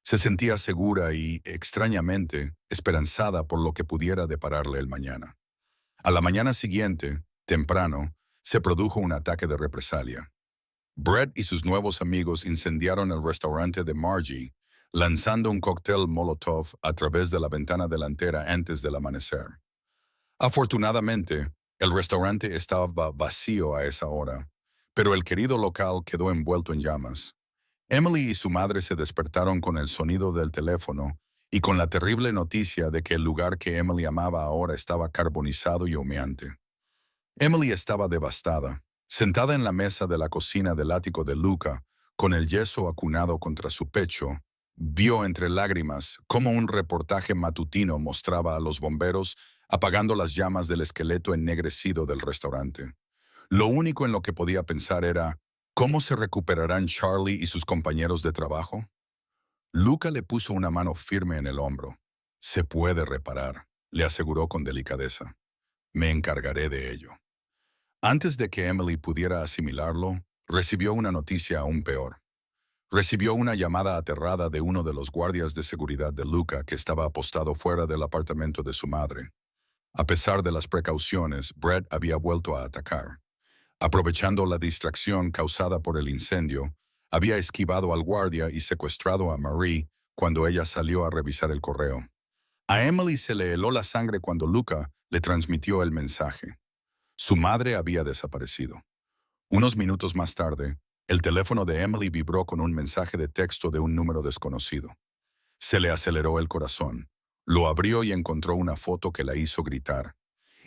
Se sentía segura y, extrañamente, esperanzada por lo que pudiera depararle el mañana. A la mañana siguiente, temprano, se produjo un ataque de represalia. Brett y sus nuevos amigos incendiaron el restaurante de Margie, lanzando un cóctel Molotov a través de la ventana delantera antes del amanecer. Afortunadamente, el restaurante estaba vacío a esa hora, pero el querido local quedó envuelto en llamas. Emily y su madre se despertaron con el sonido del teléfono y con la terrible noticia de que el lugar que Emily amaba ahora estaba carbonizado y humeante. Emily estaba devastada, sentada en la mesa de la cocina del ático de Luca, con el yeso acunado contra su pecho. Vio entre lágrimas cómo un reportaje matutino mostraba a los bomberos apagando las llamas del esqueleto ennegrecido del restaurante. Lo único en lo que podía pensar era, ¿cómo se recuperarán Charlie y sus compañeros de trabajo? Luca le puso una mano firme en el hombro. Se puede reparar, le aseguró con delicadeza. Me encargaré de ello. Antes de que Emily pudiera asimilarlo, recibió una noticia aún peor. Recibió una llamada aterrada de uno de los guardias de seguridad de Luca que estaba apostado fuera del apartamento de su madre. A pesar de las precauciones, Brett había vuelto a atacar. Aprovechando la distracción causada por el incendio, había esquivado al guardia y secuestrado a Marie cuando ella salió a revisar el correo. A Emily se le heló la sangre cuando Luca le transmitió el mensaje. Su madre había desaparecido. Unos minutos más tarde, el teléfono de Emily vibró con un mensaje de texto de un número desconocido. Se le aceleró el corazón. Lo abrió y encontró una foto que la hizo gritar.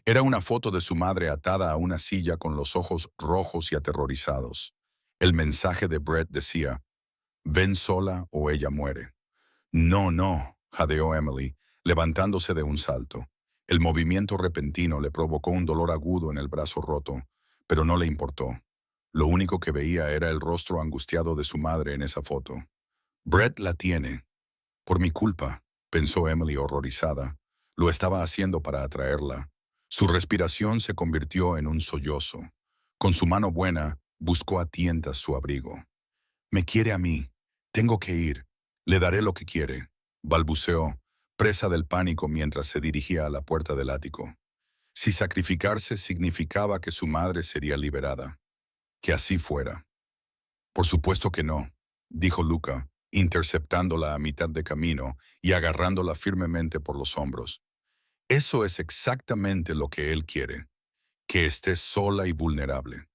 Era una foto de su madre atada a una silla con los ojos rojos y aterrorizados. El mensaje de Brett decía, «Ven sola o ella muere». «No, no», jadeó Emily, levantándose de un salto. El movimiento repentino le provocó un dolor agudo en el brazo roto, pero no le importó. Lo único que veía era el rostro angustiado de su madre en esa foto. «Brett la tiene. Por mi culpa», pensó Emily horrorizada. Lo estaba haciendo para atraerla. Su respiración se convirtió en un sollozo. Con su mano buena, buscó a tientas su abrigo. «Me quiere a mí. Tengo que ir. Le daré lo que quiere», balbuceó, presa del pánico mientras se dirigía a la puerta del ático. Si sacrificarse significaba que su madre sería liberada. Que así fuera. «Por supuesto que no», dijo Luca, interceptándola a mitad de camino y agarrándola firmemente por los hombros. «Eso es exactamente lo que él quiere, que estés sola y vulnerable.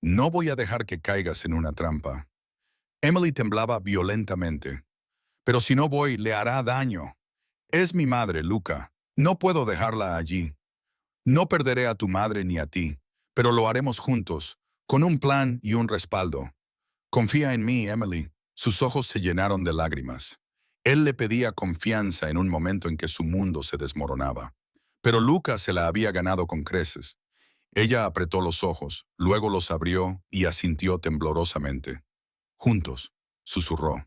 No voy a dejar que caigas en una trampa». Emily temblaba violentamente. «Pero si no voy, le hará daño. Es mi madre, Luca. No puedo dejarla allí. No perderé a tu madre ni a ti, pero lo haremos juntos, con un plan y un respaldo. Confía en mí, Emily». Sus ojos se llenaron de lágrimas. Él le pedía confianza en un momento en que su mundo se desmoronaba. Pero Luca se la había ganado con creces. Ella apretó los ojos, luego los abrió y asintió temblorosamente. «Juntos», susurró.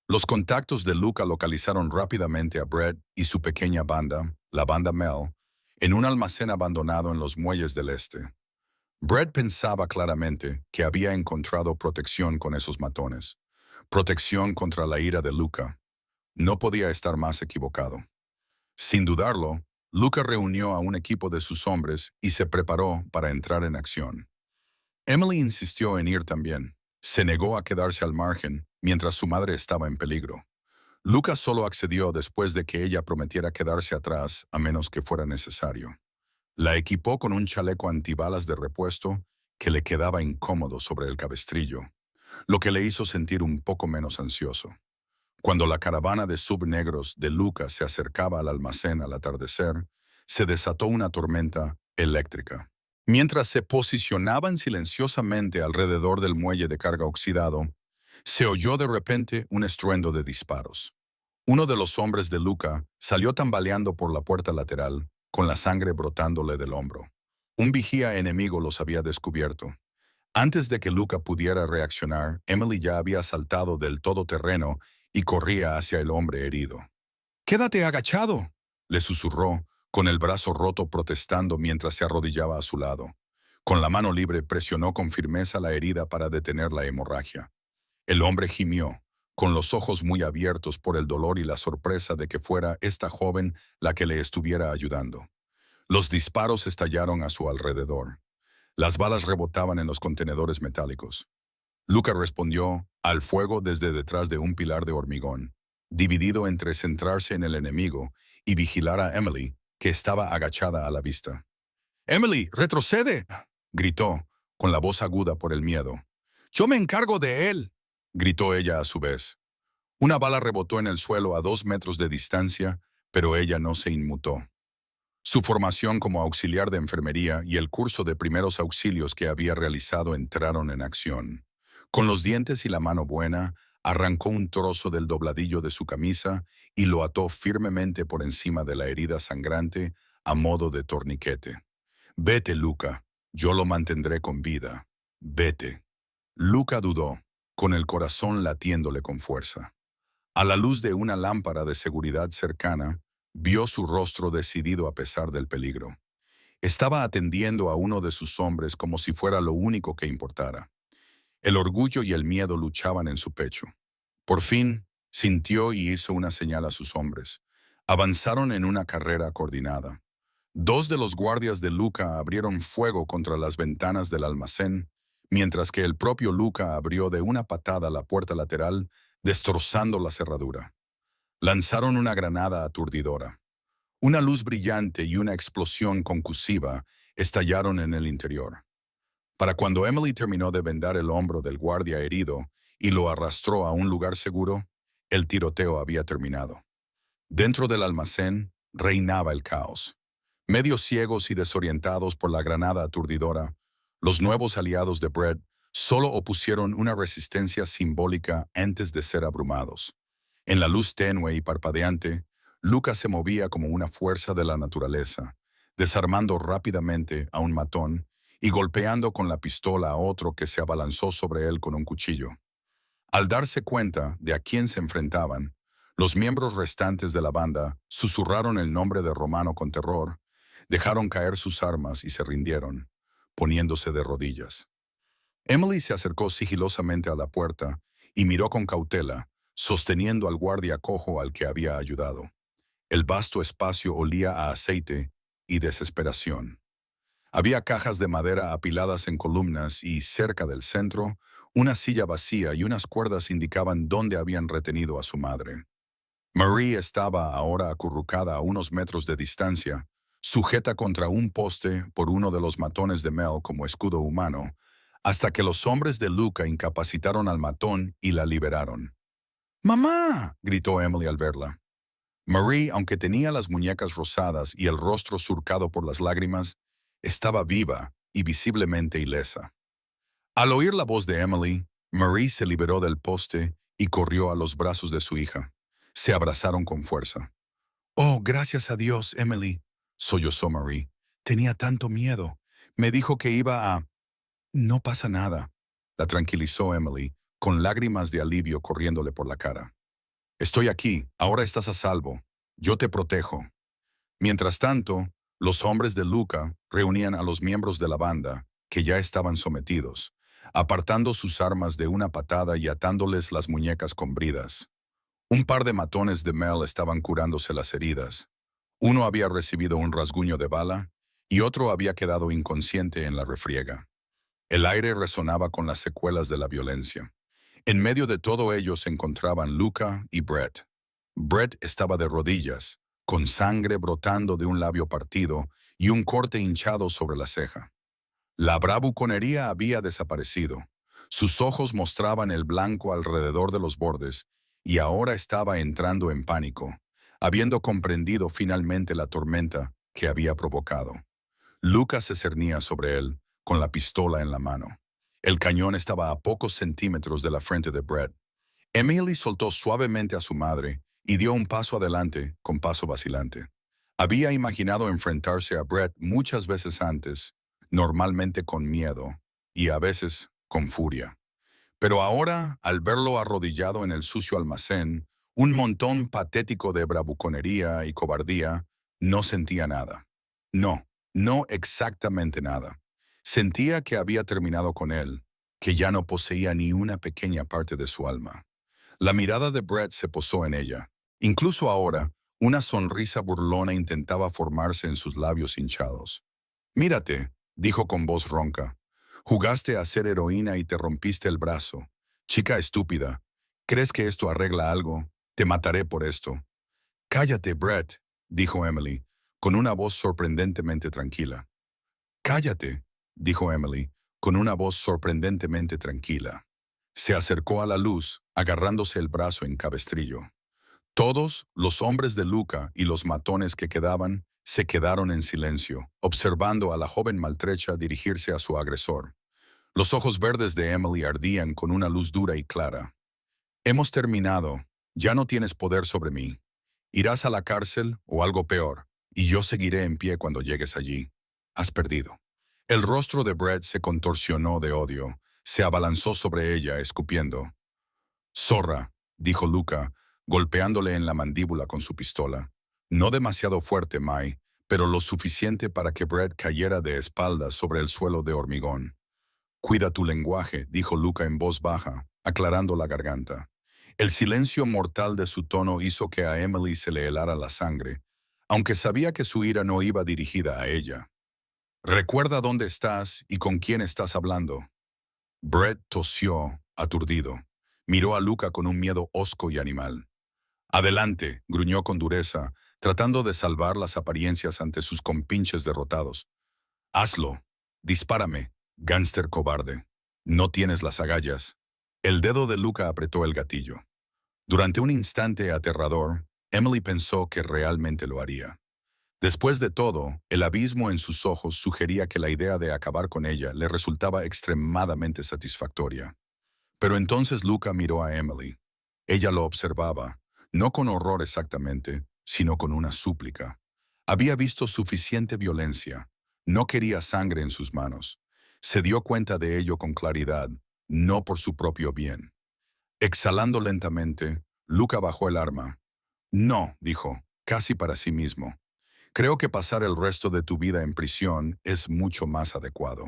Los contactos de Luca localizaron rápidamente a Brett y su pequeña banda, la banda Mel, en un almacén abandonado en los muelles del este. Brett pensaba claramente que había encontrado protección con esos matones. Protección contra la ira de Luca. No podía estar más equivocado. Sin dudarlo, Luca reunió a un equipo de sus hombres y se preparó para entrar en acción. Emily insistió en ir también. Se negó a quedarse al margen mientras su madre estaba en peligro. Luca solo accedió después de que ella prometiera quedarse atrás a menos que fuera necesario. La equipó con un chaleco antibalas de repuesto que le quedaba incómodo sobre el cabestrillo, lo que le hizo sentir un poco menos ansioso. Cuando la caravana de subnegros de Luca se acercaba al almacén al atardecer, se desató una tormenta eléctrica. Mientras se posicionaban silenciosamente alrededor del muelle de carga oxidado, se oyó de repente un estruendo de disparos. Uno de los hombres de Luca salió tambaleando por la puerta lateral, con la sangre brotándole del hombro. Un vigía enemigo los había descubierto. Antes de que Luca pudiera reaccionar, Emily ya había saltado del todoterreno y corría hacia el hombre herido. «¡Quédate agachado!», le susurró, con el brazo roto protestando mientras se arrodillaba a su lado. Con la mano libre presionó con firmeza la herida para detener la hemorragia. El hombre gimió, con los ojos muy abiertos por el dolor y la sorpresa de que fuera esta joven la que le estuviera ayudando. Los disparos estallaron a su alrededor. Las balas rebotaban en los contenedores metálicos. Luca respondió al fuego desde detrás de un pilar de hormigón, dividido entre centrarse en el enemigo y vigilar a Emily, que estaba agachada a la vista. «¡Emily, retrocede!», gritó, con la voz aguda por el miedo. «¡Yo me encargo de él!», gritó ella a su vez. Una bala rebotó en el suelo a 2 metros de distancia, pero ella no se inmutó. Su formación como auxiliar de enfermería y el curso de primeros auxilios que había realizado entraron en acción. Con los dientes y la mano buena, arrancó un trozo del dobladillo de su camisa y lo ató firmemente por encima de la herida sangrante a modo de torniquete. «Vete, Luca, yo lo mantendré con vida. Vete». Luca dudó, con el corazón latiéndole con fuerza. A la luz de una lámpara de seguridad cercana, vio su rostro decidido a pesar del peligro. Estaba atendiendo a uno de sus hombres como si fuera lo único que importara. El orgullo y el miedo luchaban en su pecho. Por fin, sintió y hizo una señal a sus hombres. Avanzaron en una carrera coordinada. 2 de los guardias de Luca abrieron fuego contra las ventanas del almacén, mientras que el propio Luca abrió de una patada la puerta lateral, destrozando la cerradura. Lanzaron una granada aturdidora. Una luz brillante y una explosión concusiva estallaron en el interior. Para cuando Emily terminó de vendar el hombro del guardia herido y lo arrastró a un lugar seguro, el tiroteo había terminado. Dentro del almacén reinaba el caos. Medio ciegos y desorientados por la granada aturdidora, los nuevos aliados de Brett solo opusieron una resistencia simbólica antes de ser abrumados. En la luz tenue y parpadeante, Luca se movía como una fuerza de la naturaleza, desarmando rápidamente a un matón y golpeando con la pistola a otro que se abalanzó sobre él con un cuchillo. Al darse cuenta de a quién se enfrentaban, los miembros restantes de la banda susurraron el nombre de Romano con terror, dejaron caer sus armas y se rindieron, poniéndose de rodillas. Emily se acercó sigilosamente a la puerta y miró con cautela, sosteniendo al guardia cojo al que había ayudado. El vasto espacio olía a aceite y desesperación. Había cajas de madera apiladas en columnas y, cerca del centro, una silla vacía y unas cuerdas indicaban dónde habían retenido a su madre. Marie estaba ahora acurrucada a unos metros de distancia, sujeta contra un poste por uno de los matones de Mel como escudo humano, hasta que los hombres de Luca incapacitaron al matón y la liberaron. «¡Mamá!», gritó Emily al verla. Marie, aunque tenía las muñecas rosadas y el rostro surcado por las lágrimas, estaba viva y visiblemente ilesa. Al oír la voz de Emily, Marie se liberó del poste y corrió a los brazos de su hija. Se abrazaron con fuerza. «Oh, gracias a Dios, Emily», sollozó Marie. «Tenía tanto miedo. Me dijo que iba a...». «No pasa nada», la tranquilizó Emily, con lágrimas de alivio corriéndole por la cara. «Estoy aquí, ahora estás a salvo. Yo te protejo». Mientras tanto, los hombres de Luca reunían a los miembros de la banda, que ya estaban sometidos, apartando sus armas de una patada y atándoles las muñecas con bridas. Un par de matones de Mel estaban curándose las heridas. Uno había recibido un rasguño de bala y otro había quedado inconsciente en la refriega. El aire resonaba con las secuelas de la violencia. En medio de todo ello se encontraban Luca y Brett. Brett estaba de rodillas, con sangre brotando de un labio partido y un corte hinchado sobre la ceja. La bravuconería había desaparecido. Sus ojos mostraban el blanco alrededor de los bordes y ahora estaba entrando en pánico, habiendo comprendido finalmente la tormenta que había provocado. Luca se cernía sobre él, con la pistola en la mano. El cañón estaba a pocos centímetros de la frente de Brett. Emily soltó suavemente a su madre y dio un paso adelante con paso vacilante. Había imaginado enfrentarse a Brett muchas veces antes, normalmente con miedo y a veces con furia. Pero ahora, al verlo arrodillado en el sucio almacén, un montón patético de bravuconería y cobardía, no sentía nada. No, no exactamente nada. Sentía que había terminado con él, que ya no poseía ni una pequeña parte de su alma. La mirada de Brett se posó en ella. Incluso ahora, una sonrisa burlona intentaba formarse en sus labios hinchados. «Mírate», dijo con voz ronca. «Jugaste a ser heroína y te rompiste el brazo. Chica estúpida, ¿crees que esto arregla algo? Te mataré por esto». «Cállate, Brett», dijo Emily, con una voz sorprendentemente tranquila. «Cállate», dijo Emily, con una voz sorprendentemente tranquila. Se acercó a la luz, agarrándose el brazo en cabestrillo. Todos, los hombres de Luca y los matones que quedaban, se quedaron en silencio, observando a la joven maltrecha dirigirse a su agresor. Los ojos verdes de Emily ardían con una luz dura y clara. «Hemos terminado. Ya no tienes poder sobre mí. Irás a la cárcel o algo peor, y yo seguiré en pie cuando llegues allí. Has perdido». El rostro de Brett se contorsionó de odio. Se abalanzó sobre ella, escupiendo. «Zorra», dijo Luca, golpeándole en la mandíbula con su pistola. No demasiado fuerte, Mai, pero lo suficiente para que Brett cayera de espaldas sobre el suelo de hormigón. «Cuida tu lenguaje», dijo Luca en voz baja, aclarando la garganta. El silencio mortal de su tono hizo que a Emily se le helara la sangre, aunque sabía que su ira no iba dirigida a ella. «Recuerda dónde estás y con quién estás hablando». Brett tosió, aturdido. Miró a Luca con un miedo hosco y animal. «Adelante», gruñó con dureza, tratando de salvar las apariencias ante sus compinches derrotados. «Hazlo. Dispárame, gánster cobarde. No tienes las agallas». El dedo de Luca apretó el gatillo. Durante un instante aterrador, Emily pensó que realmente lo haría. Después de todo, el abismo en sus ojos sugería que la idea de acabar con ella le resultaba extremadamente satisfactoria. Pero entonces Luca miró a Emily. Ella lo observaba, no con horror exactamente, sino con una súplica. Había visto suficiente violencia. No quería sangre en sus manos. Se dio cuenta de ello con claridad, no por su propio bien. Exhalando lentamente, Luca bajó el arma. «No», dijo, casi para sí mismo. «Creo que pasar el resto de tu vida en prisión es mucho más adecuado».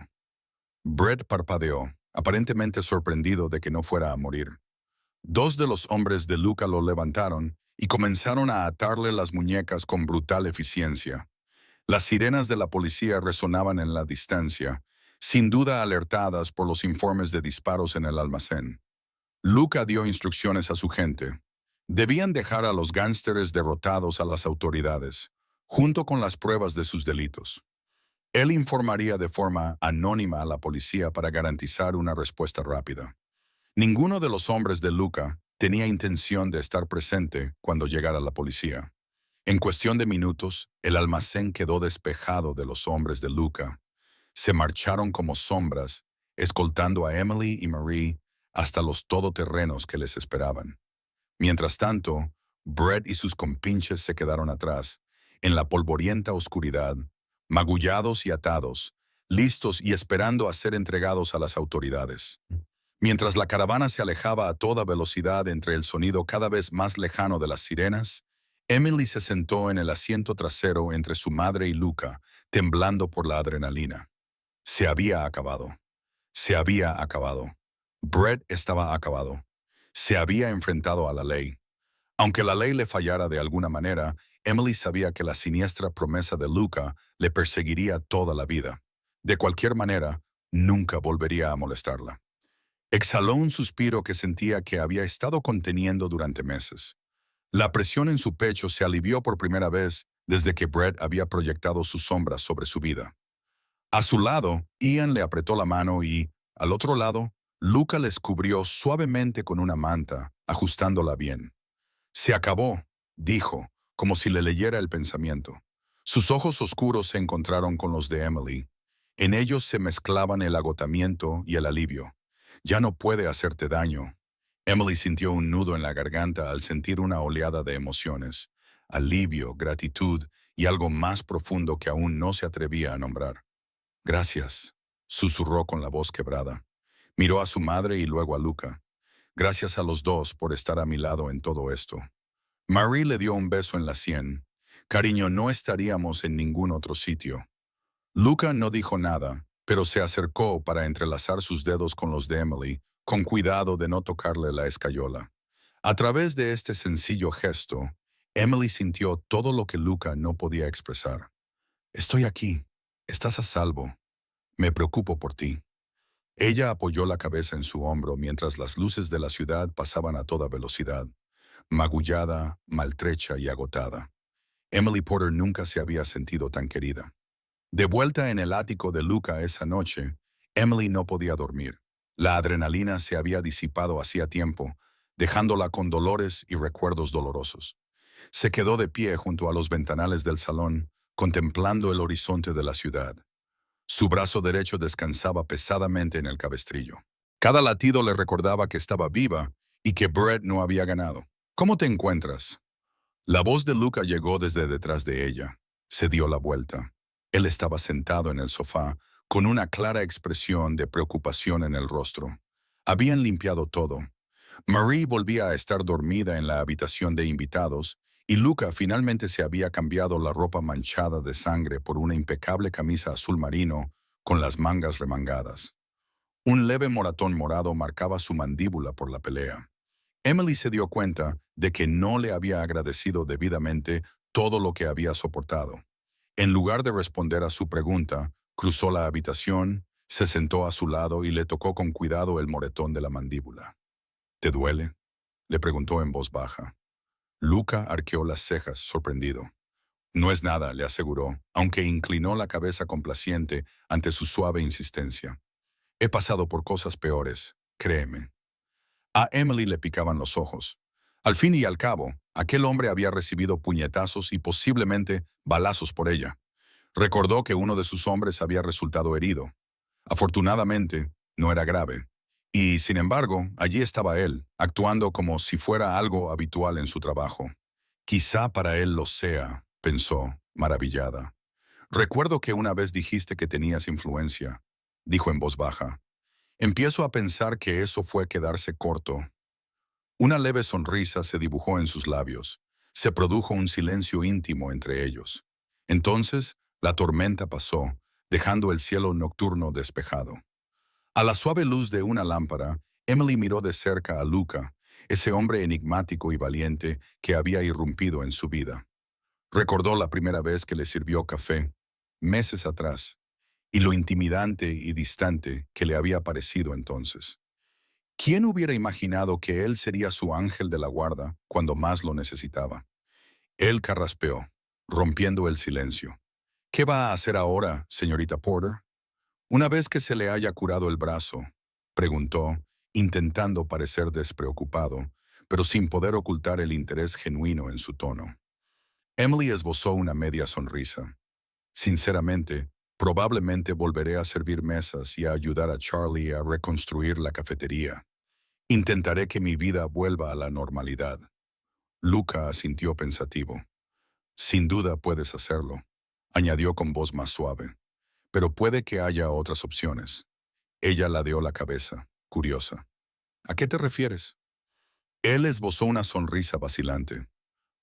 Brett parpadeó, aparentemente sorprendido de que no fuera a morir. Dos de los hombres de Luca lo levantaron y comenzaron a atarle las muñecas con brutal eficiencia. Las sirenas de la policía resonaban en la distancia, sin duda alertadas por los informes de disparos en el almacén. Luca dio instrucciones a su gente. Debían dejar a los gánsteres derrotados a las autoridades, junto con las pruebas de sus delitos. Él informaría de forma anónima a la policía para garantizar una respuesta rápida. Ninguno de los hombres de Luca tenía intención de estar presente cuando llegara la policía. En cuestión de minutos, el almacén quedó despejado de los hombres de Luca. Se marcharon como sombras, escoltando a Emily y Marie hasta los todoterrenos que les esperaban. Mientras tanto, Brett y sus compinches se quedaron atrás, en la polvorienta oscuridad, magullados y atados, listos y esperando a ser entregados a las autoridades. Mientras la caravana se alejaba a toda velocidad entre el sonido cada vez más lejano de las sirenas, Emily se sentó en el asiento trasero entre su madre y Luca, temblando por la adrenalina. Se había acabado. Se había acabado. Brett estaba acabado. Se había enfrentado a la ley. Aunque la ley le fallara de alguna manera, Emily sabía que la siniestra promesa de Luca le perseguiría toda la vida. De cualquier manera, nunca volvería a molestarla. Exhaló un suspiro que sentía que había estado conteniendo durante meses. La presión en su pecho se alivió por primera vez desde que Brett había proyectado sus sombras sobre su vida. A su lado, Ian le apretó la mano y, al otro lado, Luca les cubrió suavemente con una manta, ajustándola bien. «Se acabó», dijo, como si le leyera el pensamiento. Sus ojos oscuros se encontraron con los de Emily. En ellos se mezclaban el agotamiento y el alivio. Ya no puede hacerte daño. Emily sintió un nudo en la garganta al sentir una oleada de emociones, alivio, gratitud y algo más profundo que aún no se atrevía a nombrar. Gracias, susurró con la voz quebrada. Miró a su madre y luego a Luca. Gracias a los dos por estar a mi lado en todo esto. Marie le dio un beso en la sien. Cariño, no estaríamos en ningún otro sitio. Luca no dijo nada, pero se acercó para entrelazar sus dedos con los de Emily, con cuidado de no tocarle la escayola. A través de este sencillo gesto, Emily sintió todo lo que Luca no podía expresar. Estoy aquí. Estás a salvo. Me preocupo por ti. Ella apoyó la cabeza en su hombro mientras las luces de la ciudad pasaban a toda velocidad, magullada, maltrecha y agotada. Emily Porter nunca se había sentido tan querida. De vuelta en el ático de Luca esa noche, Emily no podía dormir. La adrenalina se había disipado hacía tiempo, dejándola con dolores y recuerdos dolorosos. Se quedó de pie junto a los ventanales del salón, contemplando el horizonte de la ciudad. Su brazo derecho descansaba pesadamente en el cabestrillo. Cada latido le recordaba que estaba viva y que Brett no había ganado. ¿Cómo te encuentras? La voz de Luca llegó desde detrás de ella. Se dio la vuelta. Él estaba sentado en el sofá, con una clara expresión de preocupación en el rostro. Habían limpiado todo. Marie volvía a estar dormida en la habitación de invitados, y Luca finalmente se había cambiado la ropa manchada de sangre por una impecable camisa azul marino con las mangas remangadas. Un leve moratón morado marcaba su mandíbula por la pelea. Emily se dio cuenta de que no le había agradecido debidamente todo lo que había soportado. En lugar de responder a su pregunta, cruzó la habitación, se sentó a su lado y le tocó con cuidado el moretón de la mandíbula. ¿Te duele?, le preguntó en voz baja. Luca arqueó las cejas, sorprendido. No es nada, le aseguró, aunque inclinó la cabeza complaciente ante su suave insistencia. He pasado por cosas peores, créeme. A Emily le picaban los ojos. Al fin y al cabo, aquel hombre había recibido puñetazos y posiblemente balazos por ella. Recordó que uno de sus hombres había resultado herido. Afortunadamente, no era grave. Y, sin embargo, allí estaba él, actuando como si fuera algo habitual en su trabajo. Quizá para él lo sea, pensó, maravillada. Recuerdo que una vez dijiste que tenías influencia, dijo en voz baja. Empiezo a pensar que eso fue quedarse corto. Una leve sonrisa se dibujó en sus labios. Se produjo un silencio íntimo entre ellos. Entonces, la tormenta pasó, dejando el cielo nocturno despejado. A la suave luz de una lámpara, Emily miró de cerca a Luca, ese hombre enigmático y valiente que había irrumpido en su vida. Recordó la primera vez que le sirvió café, meses atrás, y lo intimidante y distante que le había parecido entonces. ¿Quién hubiera imaginado que él sería su ángel de la guarda cuando más lo necesitaba? Él carraspeó, rompiendo el silencio. ¿Qué va a hacer ahora, señorita Porter? Una vez que se le haya curado el brazo, preguntó, intentando parecer despreocupado, pero sin poder ocultar el interés genuino en su tono. Emily esbozó una media sonrisa. Sinceramente, probablemente volveré a servir mesas y a ayudar a Charlie a reconstruir la cafetería. Intentaré que mi vida vuelva a la normalidad. Luca asintió pensativo. Sin duda puedes hacerlo, añadió con voz más suave. Pero puede que haya otras opciones. Ella ladeó la cabeza, curiosa. ¿A qué te refieres? Él esbozó una sonrisa vacilante.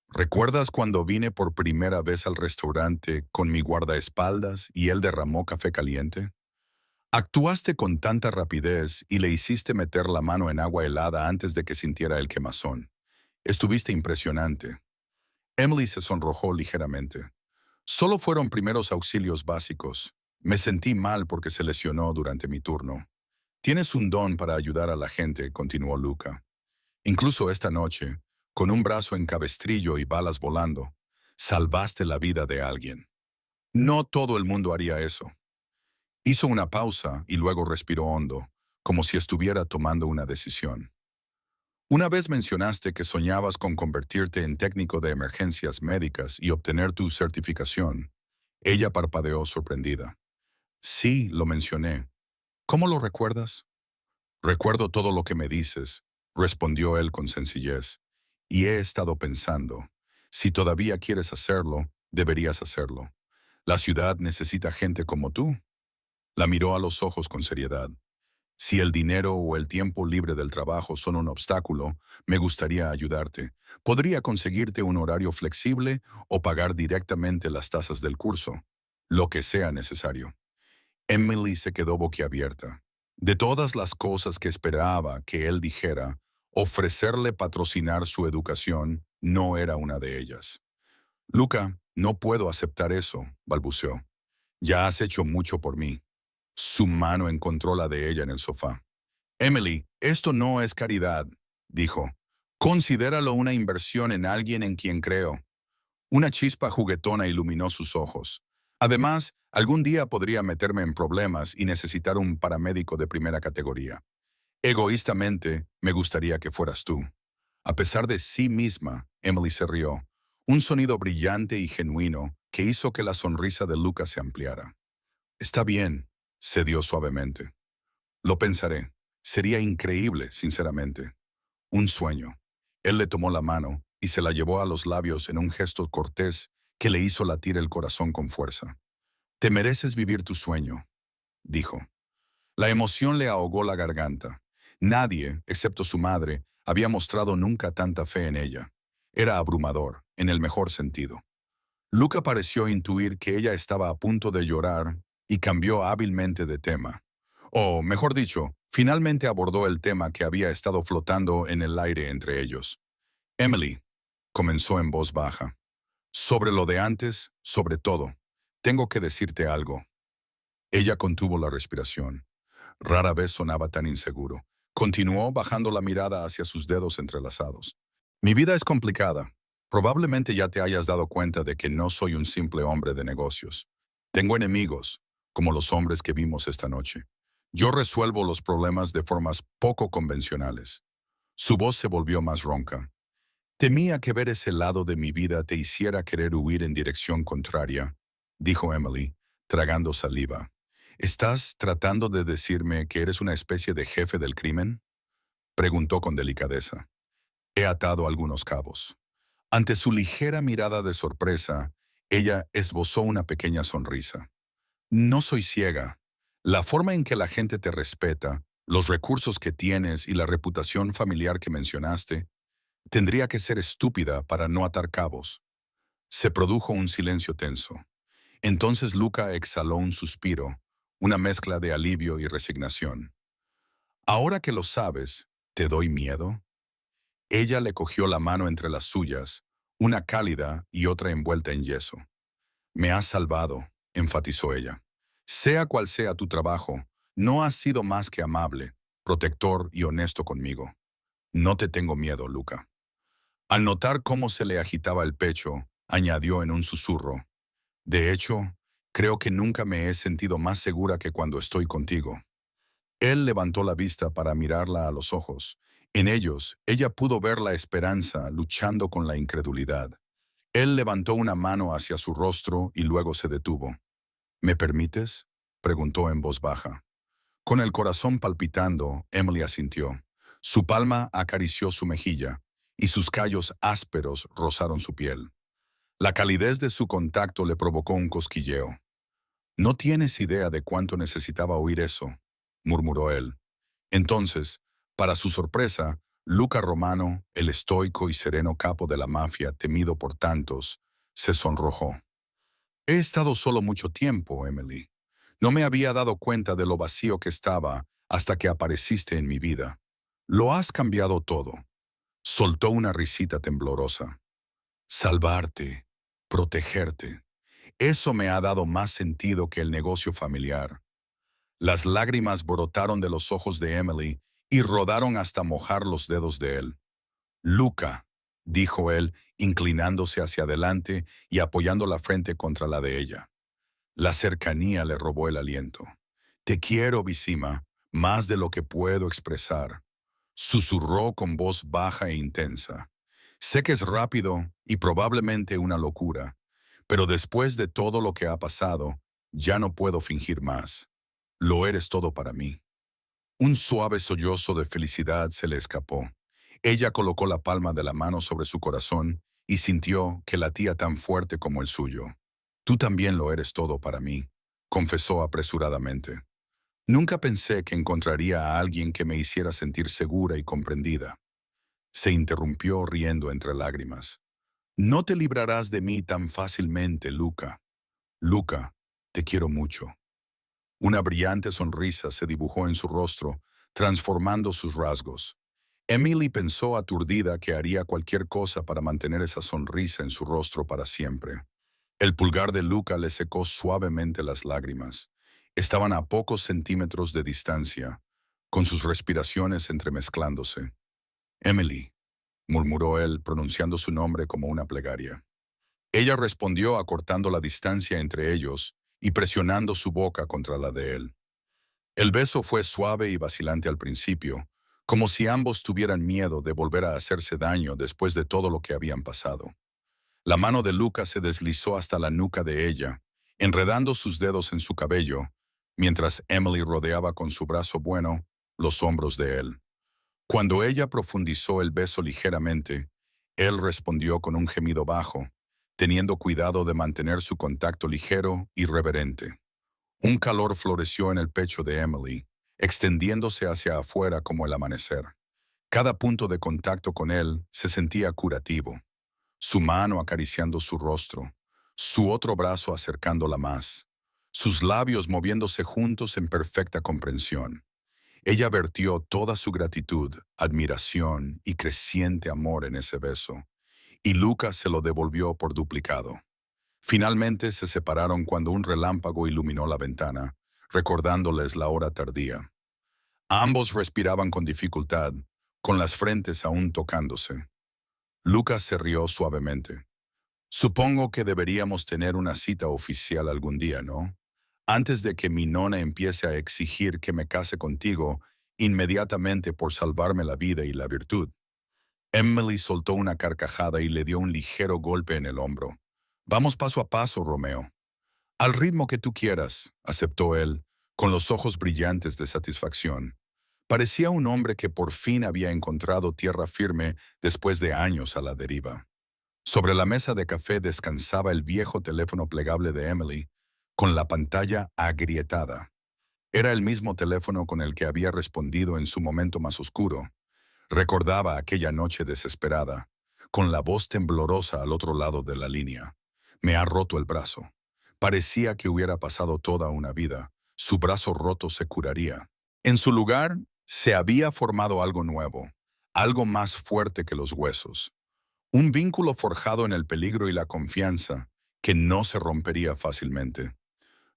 ¿Recuerdas cuando vine por primera vez al restaurante con mi guardaespaldas y él derramó café caliente? Actuaste con tanta rapidez y le hiciste meter la mano en agua helada antes de que sintiera el quemazón. Estuviste impresionante. Emily se sonrojó ligeramente. Solo fueron primeros auxilios básicos. Me sentí mal porque se lesionó durante mi turno. Tienes un don para ayudar a la gente, continuó Luca. Incluso esta noche, con un brazo en cabestrillo y balas volando, salvaste la vida de alguien. No todo el mundo haría eso. Hizo una pausa y luego respiró hondo, como si estuviera tomando una decisión. Una vez mencionaste que soñabas con convertirte en técnico de emergencias médicas y obtener tu certificación. Ella parpadeó sorprendida. Sí, lo mencioné. ¿Cómo lo recuerdas? Recuerdo todo lo que me dices, respondió él con sencillez. Y he estado pensando, si todavía quieres hacerlo, deberías hacerlo. La ciudad necesita gente como tú. La miró a los ojos con seriedad. Si el dinero o el tiempo libre del trabajo son un obstáculo, me gustaría ayudarte. Podría conseguirte un horario flexible o pagar directamente las tasas del curso, lo que sea necesario. Emily se quedó boquiabierta. De todas las cosas que esperaba que él dijera, ofrecerle patrocinar su educación no era una de ellas. Luca, no puedo aceptar eso, balbuceó. Ya has hecho mucho por mí. Su mano encontró la de ella en el sofá. Emily, esto no es caridad, dijo. Considéralo una inversión en alguien en quien creo. Una chispa juguetona iluminó sus ojos. Además, algún día podría meterme en problemas y necesitar un paramédico de primera categoría. Egoístamente, me gustaría que fueras tú. A pesar de sí misma, Emily se rió. Un sonido brillante y genuino que hizo que la sonrisa de Lucas se ampliara. Está bien, cedió suavemente. Lo pensaré. Sería increíble, sinceramente. Un sueño. Él le tomó la mano y se la llevó a los labios en un gesto cortés que le hizo latir el corazón con fuerza. Te mereces vivir tu sueño, dijo. La emoción le ahogó la garganta. Nadie, excepto su madre, había mostrado nunca tanta fe en ella. Era abrumador, en el mejor sentido. Luca pareció intuir que ella estaba a punto de llorar y cambió hábilmente de tema. O, mejor dicho, finalmente abordó el tema que había estado flotando en el aire entre ellos. Emily, comenzó en voz baja. Sobre lo de antes, sobre todo, tengo que decirte algo. Ella contuvo la respiración. Rara vez sonaba tan inseguro. Continuó bajando la mirada hacia sus dedos entrelazados. Mi vida es complicada. Probablemente ya te hayas dado cuenta de que no soy un simple hombre de negocios. Tengo enemigos, como los hombres que vimos esta noche. Yo resuelvo los problemas de formas poco convencionales. Su voz se volvió más ronca. Temía que ver ese lado de mi vida te hiciera querer huir en dirección contraria, dijo Emily, tragando saliva. ¿Estás tratando de decirme que eres una especie de jefe del crimen? Preguntó con delicadeza. He atado algunos cabos. Ante su ligera mirada de sorpresa, ella esbozó una pequeña sonrisa. No soy ciega. La forma en que la gente te respeta, los recursos que tienes y la reputación familiar que mencionaste, tendría que ser estúpida para no atar cabos. Se produjo un silencio tenso. Entonces Luca exhaló un suspiro, una mezcla de alivio y resignación. Ahora que lo sabes, ¿te doy miedo? Ella le cogió la mano entre las suyas, una cálida y otra envuelta en yeso. Me has salvado, enfatizó ella. Sea cual sea tu trabajo, no has sido más que amable, protector y honesto conmigo. No te tengo miedo, Luca. Al notar cómo se le agitaba el pecho, añadió en un susurro. De hecho, creo que nunca me he sentido más segura que cuando estoy contigo. Él levantó la vista para mirarla a los ojos. En ellos, ella pudo ver la esperanza luchando con la incredulidad. Él levantó una mano hacia su rostro y luego se detuvo. ¿Me permites?, preguntó en voz baja. Con el corazón palpitando, Emily asintió. Su palma acarició su mejilla, y sus callos ásperos rozaron su piel. La calidez de su contacto le provocó un cosquilleo. No tienes idea de cuánto necesitaba oír eso, murmuró él. Entonces, para su sorpresa, Luca Romano, el estoico y sereno capo de la mafia temido por tantos, se sonrojó. He estado solo mucho tiempo, Emily. No me había dado cuenta de lo vacío que estaba hasta que apareciste en mi vida. Lo has cambiado todo. Soltó una risita temblorosa. Salvarte, protegerte. Eso me ha dado más sentido que el negocio familiar. Las lágrimas brotaron de los ojos de Emily y rodaron hasta mojar los dedos de él. Luca, dijo él, inclinándose hacia adelante y apoyando la frente contra la de ella. La cercanía le robó el aliento. Te quiero, Visima, más de lo que puedo expresar. Susurró con voz baja e intensa. Sé que es rápido y probablemente una locura, Pero después de todo lo que ha pasado, ya no puedo fingir más. Lo eres todo para mí. Un suave sollozo de felicidad se le escapó. Ella colocó la palma de la mano sobre su corazón y sintió que latía tan fuerte como el suyo. Tú también lo eres todo para mí, confesó apresuradamente. Nunca pensé que encontraría a alguien que me hiciera sentir segura y comprendida. Se interrumpió riendo entre lágrimas. No te librarás de mí tan fácilmente, Luca. Luca, te quiero mucho. Una brillante sonrisa se dibujó en su rostro, transformando sus rasgos. Emily pensó aturdida que haría cualquier cosa para mantener esa sonrisa en su rostro para siempre. El pulgar de Luca le secó suavemente las lágrimas. Estaban a pocos centímetros de distancia, con sus respiraciones entremezclándose. Emily, murmuró él, pronunciando su nombre como una plegaria. Ella respondió acortando la distancia entre ellos y presionando su boca contra la de él. El beso fue suave y vacilante al principio, como si ambos tuvieran miedo de volver a hacerse daño después de todo lo que habían pasado. La mano de Luca se deslizó hasta la nuca de ella, enredando sus dedos en su cabello, mientras Emily rodeaba con su brazo bueno los hombros de él. Cuando ella profundizó el beso ligeramente, él respondió con un gemido bajo, teniendo cuidado de mantener su contacto ligero y reverente. Un calor floreció en el pecho de Emily, extendiéndose hacia afuera como el amanecer. Cada punto de contacto con él se sentía curativo. Su mano acariciando su rostro, su otro brazo acercándola más, sus labios moviéndose juntos en perfecta comprensión. Ella vertió toda su gratitud, admiración y creciente amor en ese beso, y Lucas se lo devolvió por duplicado. Finalmente se separaron cuando un relámpago iluminó la ventana, recordándoles la hora tardía. Ambos respiraban con dificultad, con las frentes aún tocándose. Lucas se rió suavemente. Supongo que deberíamos tener una cita oficial algún día, ¿no? Antes de que mi nona empiece a exigir que me case contigo inmediatamente por salvarme la vida y la virtud. Emily soltó una carcajada y le dio un ligero golpe en el hombro. Vamos paso a paso, Romeo. Al ritmo que tú quieras, aceptó él, con los ojos brillantes de satisfacción. Parecía un hombre que por fin había encontrado tierra firme después de años a la deriva. Sobre la mesa de café descansaba el viejo teléfono plegable de Emily, con la pantalla agrietada. Era el mismo teléfono con el que había respondido en su momento más oscuro. Recordaba aquella noche desesperada, con la voz temblorosa al otro lado de la línea. Me ha roto el brazo. Parecía que hubiera pasado toda una vida. Su brazo roto se curaría. En su lugar, se había formado algo nuevo, algo más fuerte que los huesos. Un vínculo forjado en el peligro y la confianza, que no se rompería fácilmente.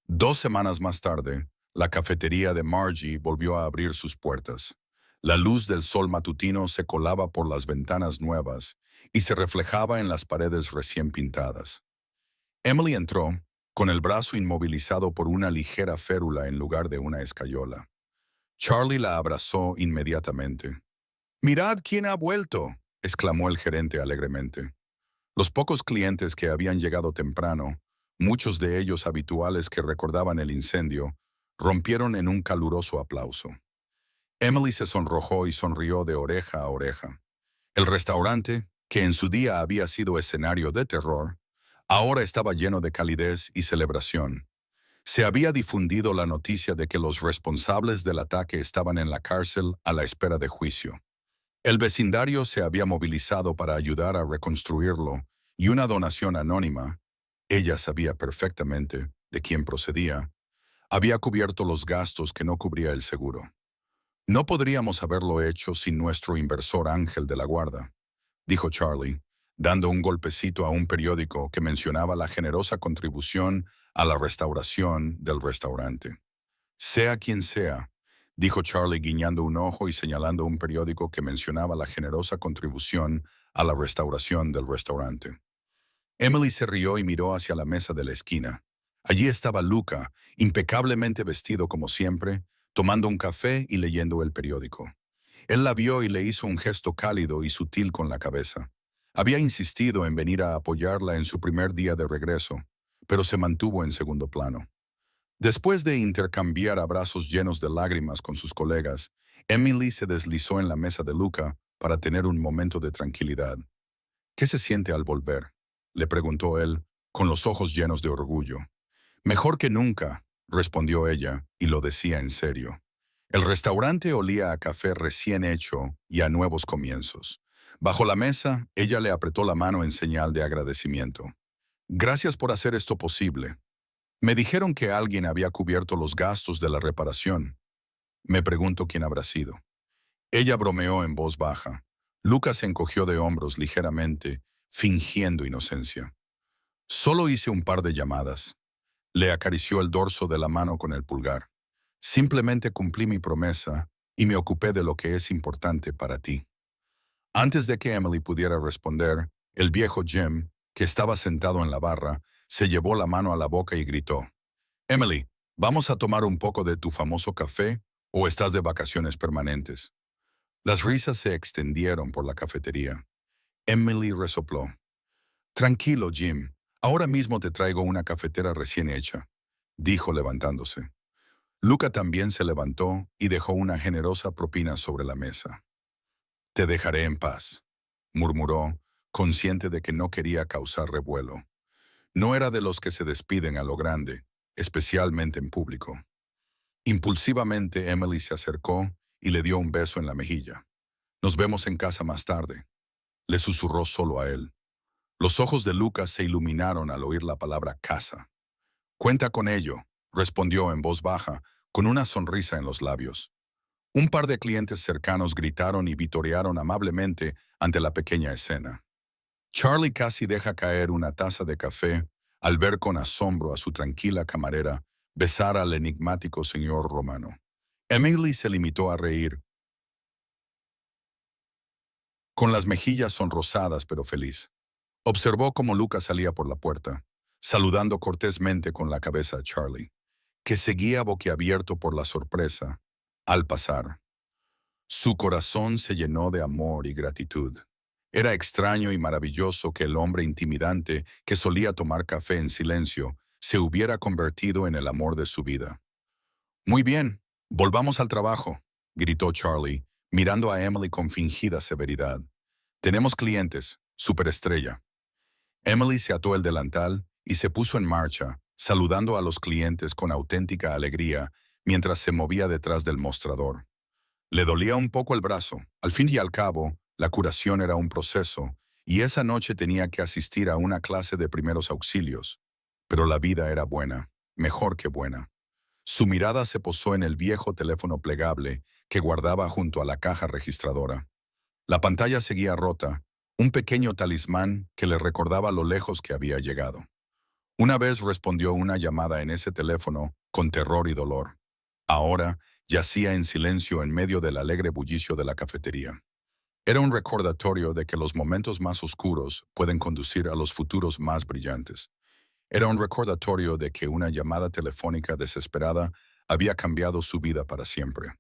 2 semanas más tarde, la cafetería de Margie volvió a abrir sus puertas. La luz del sol matutino se colaba por las ventanas nuevas y se reflejaba en las paredes recién pintadas. Emily entró, con el brazo inmovilizado por una ligera férula en lugar de una escayola. Charlie la abrazó inmediatamente. «¡Mirad quién ha vuelto!», exclamó el gerente alegremente. Los pocos clientes que habían llegado temprano, muchos de ellos habituales que recordaban el incendio, rompieron en un caluroso aplauso. Emily se sonrojó y sonrió de oreja a oreja. El restaurante, que en su día había sido escenario de terror, ahora estaba lleno de calidez y celebración. Se había difundido la noticia de que los responsables del ataque estaban en la cárcel a la espera de juicio. El vecindario se había movilizado para ayudar a reconstruirlo y una donación anónima, ella sabía perfectamente de quién procedía, había cubierto los gastos que no cubría el seguro. No podríamos haberlo hecho sin nuestro inversor Ángel de la Guarda, dijo Charlie, dando un golpecito a un periódico que mencionaba la generosa contribución a la restauración del restaurante. Sea quien sea, dijo Charlie guiñando un ojo y señalando un periódico que mencionaba la generosa contribución a la restauración del restaurante. Emily se rió y miró hacia la mesa de la esquina. Allí estaba Luca, impecablemente vestido como siempre, tomando un café y leyendo el periódico. Él la vio y le hizo un gesto cálido y sutil con la cabeza. Había insistido en venir a apoyarla en su primer día de regreso, pero se mantuvo en segundo plano. Después de intercambiar abrazos llenos de lágrimas con sus colegas, Emily se deslizó en la mesa de Luca para tener un momento de tranquilidad. ¿Qué se siente al volver?, le preguntó él, con los ojos llenos de orgullo. Mejor que nunca, respondió ella, y lo decía en serio. El restaurante olía a café recién hecho y a nuevos comienzos. Bajo la mesa, ella le apretó la mano en señal de agradecimiento. Gracias por hacer esto posible. Me dijeron que alguien había cubierto los gastos de la reparación. Me pregunto quién habrá sido. Ella bromeó en voz baja. Lucas se encogió de hombros ligeramente, fingiendo inocencia. Solo hice un par de llamadas. Le acarició el dorso de la mano con el pulgar. Simplemente cumplí mi promesa y me ocupé de lo que es importante para ti. Antes de que Emily pudiera responder, el viejo Jim, que estaba sentado en la barra, se llevó la mano a la boca y gritó: Emily, ¿vamos a tomar un poco de tu famoso café o estás de vacaciones permanentes? Las risas se extendieron por la cafetería. Emily resopló. Tranquilo, Jim. Ahora mismo te traigo una cafetera recién hecha, dijo levantándose. Luca también se levantó y dejó una generosa propina sobre la mesa. Te dejaré en paz, murmuró, consciente de que no quería causar revuelo. No era de los que se despiden a lo grande, especialmente en público. Impulsivamente Emily se acercó y le dio un beso en la mejilla. Nos vemos en casa más tarde, le susurró solo a él. Los ojos de Lucas se iluminaron al oír la palabra casa. Cuenta con ello, respondió en voz baja, con una sonrisa en los labios. Un par de clientes cercanos gritaron y vitorearon amablemente ante la pequeña escena. Charlie casi deja caer una taza de café al ver con asombro a su tranquila camarera besar al enigmático señor romano. Emily se limitó a reír, con las mejillas sonrosadas pero feliz. Observó cómo Lucas salía por la puerta, saludando cortésmente con la cabeza a Charlie, que seguía boquiabierto por la sorpresa al pasar. Su corazón se llenó de amor y gratitud. Era extraño y maravilloso que el hombre intimidante que solía tomar café en silencio se hubiera convertido en el amor de su vida. Muy bien, volvamos al trabajo, gritó Charlie, mirando a Emily con fingida severidad. Tenemos clientes, superestrella. Emily se ató el delantal y se puso en marcha, saludando a los clientes con auténtica alegría mientras se movía detrás del mostrador. Le dolía un poco el brazo. Al fin y al cabo, la curación era un proceso, y esa noche tenía que asistir a una clase de primeros auxilios. Pero la vida era buena, mejor que buena. Su mirada se posó en el viejo teléfono plegable que guardaba junto a la caja registradora. La pantalla seguía rota, un pequeño talismán que le recordaba lo lejos que había llegado. Una vez respondió una llamada en ese teléfono con terror y dolor. Ahora yacía en silencio en medio del alegre bullicio de la cafetería. Era un recordatorio de que los momentos más oscuros pueden conducir a los futuros más brillantes. Era un recordatorio de que una llamada telefónica desesperada había cambiado su vida para siempre.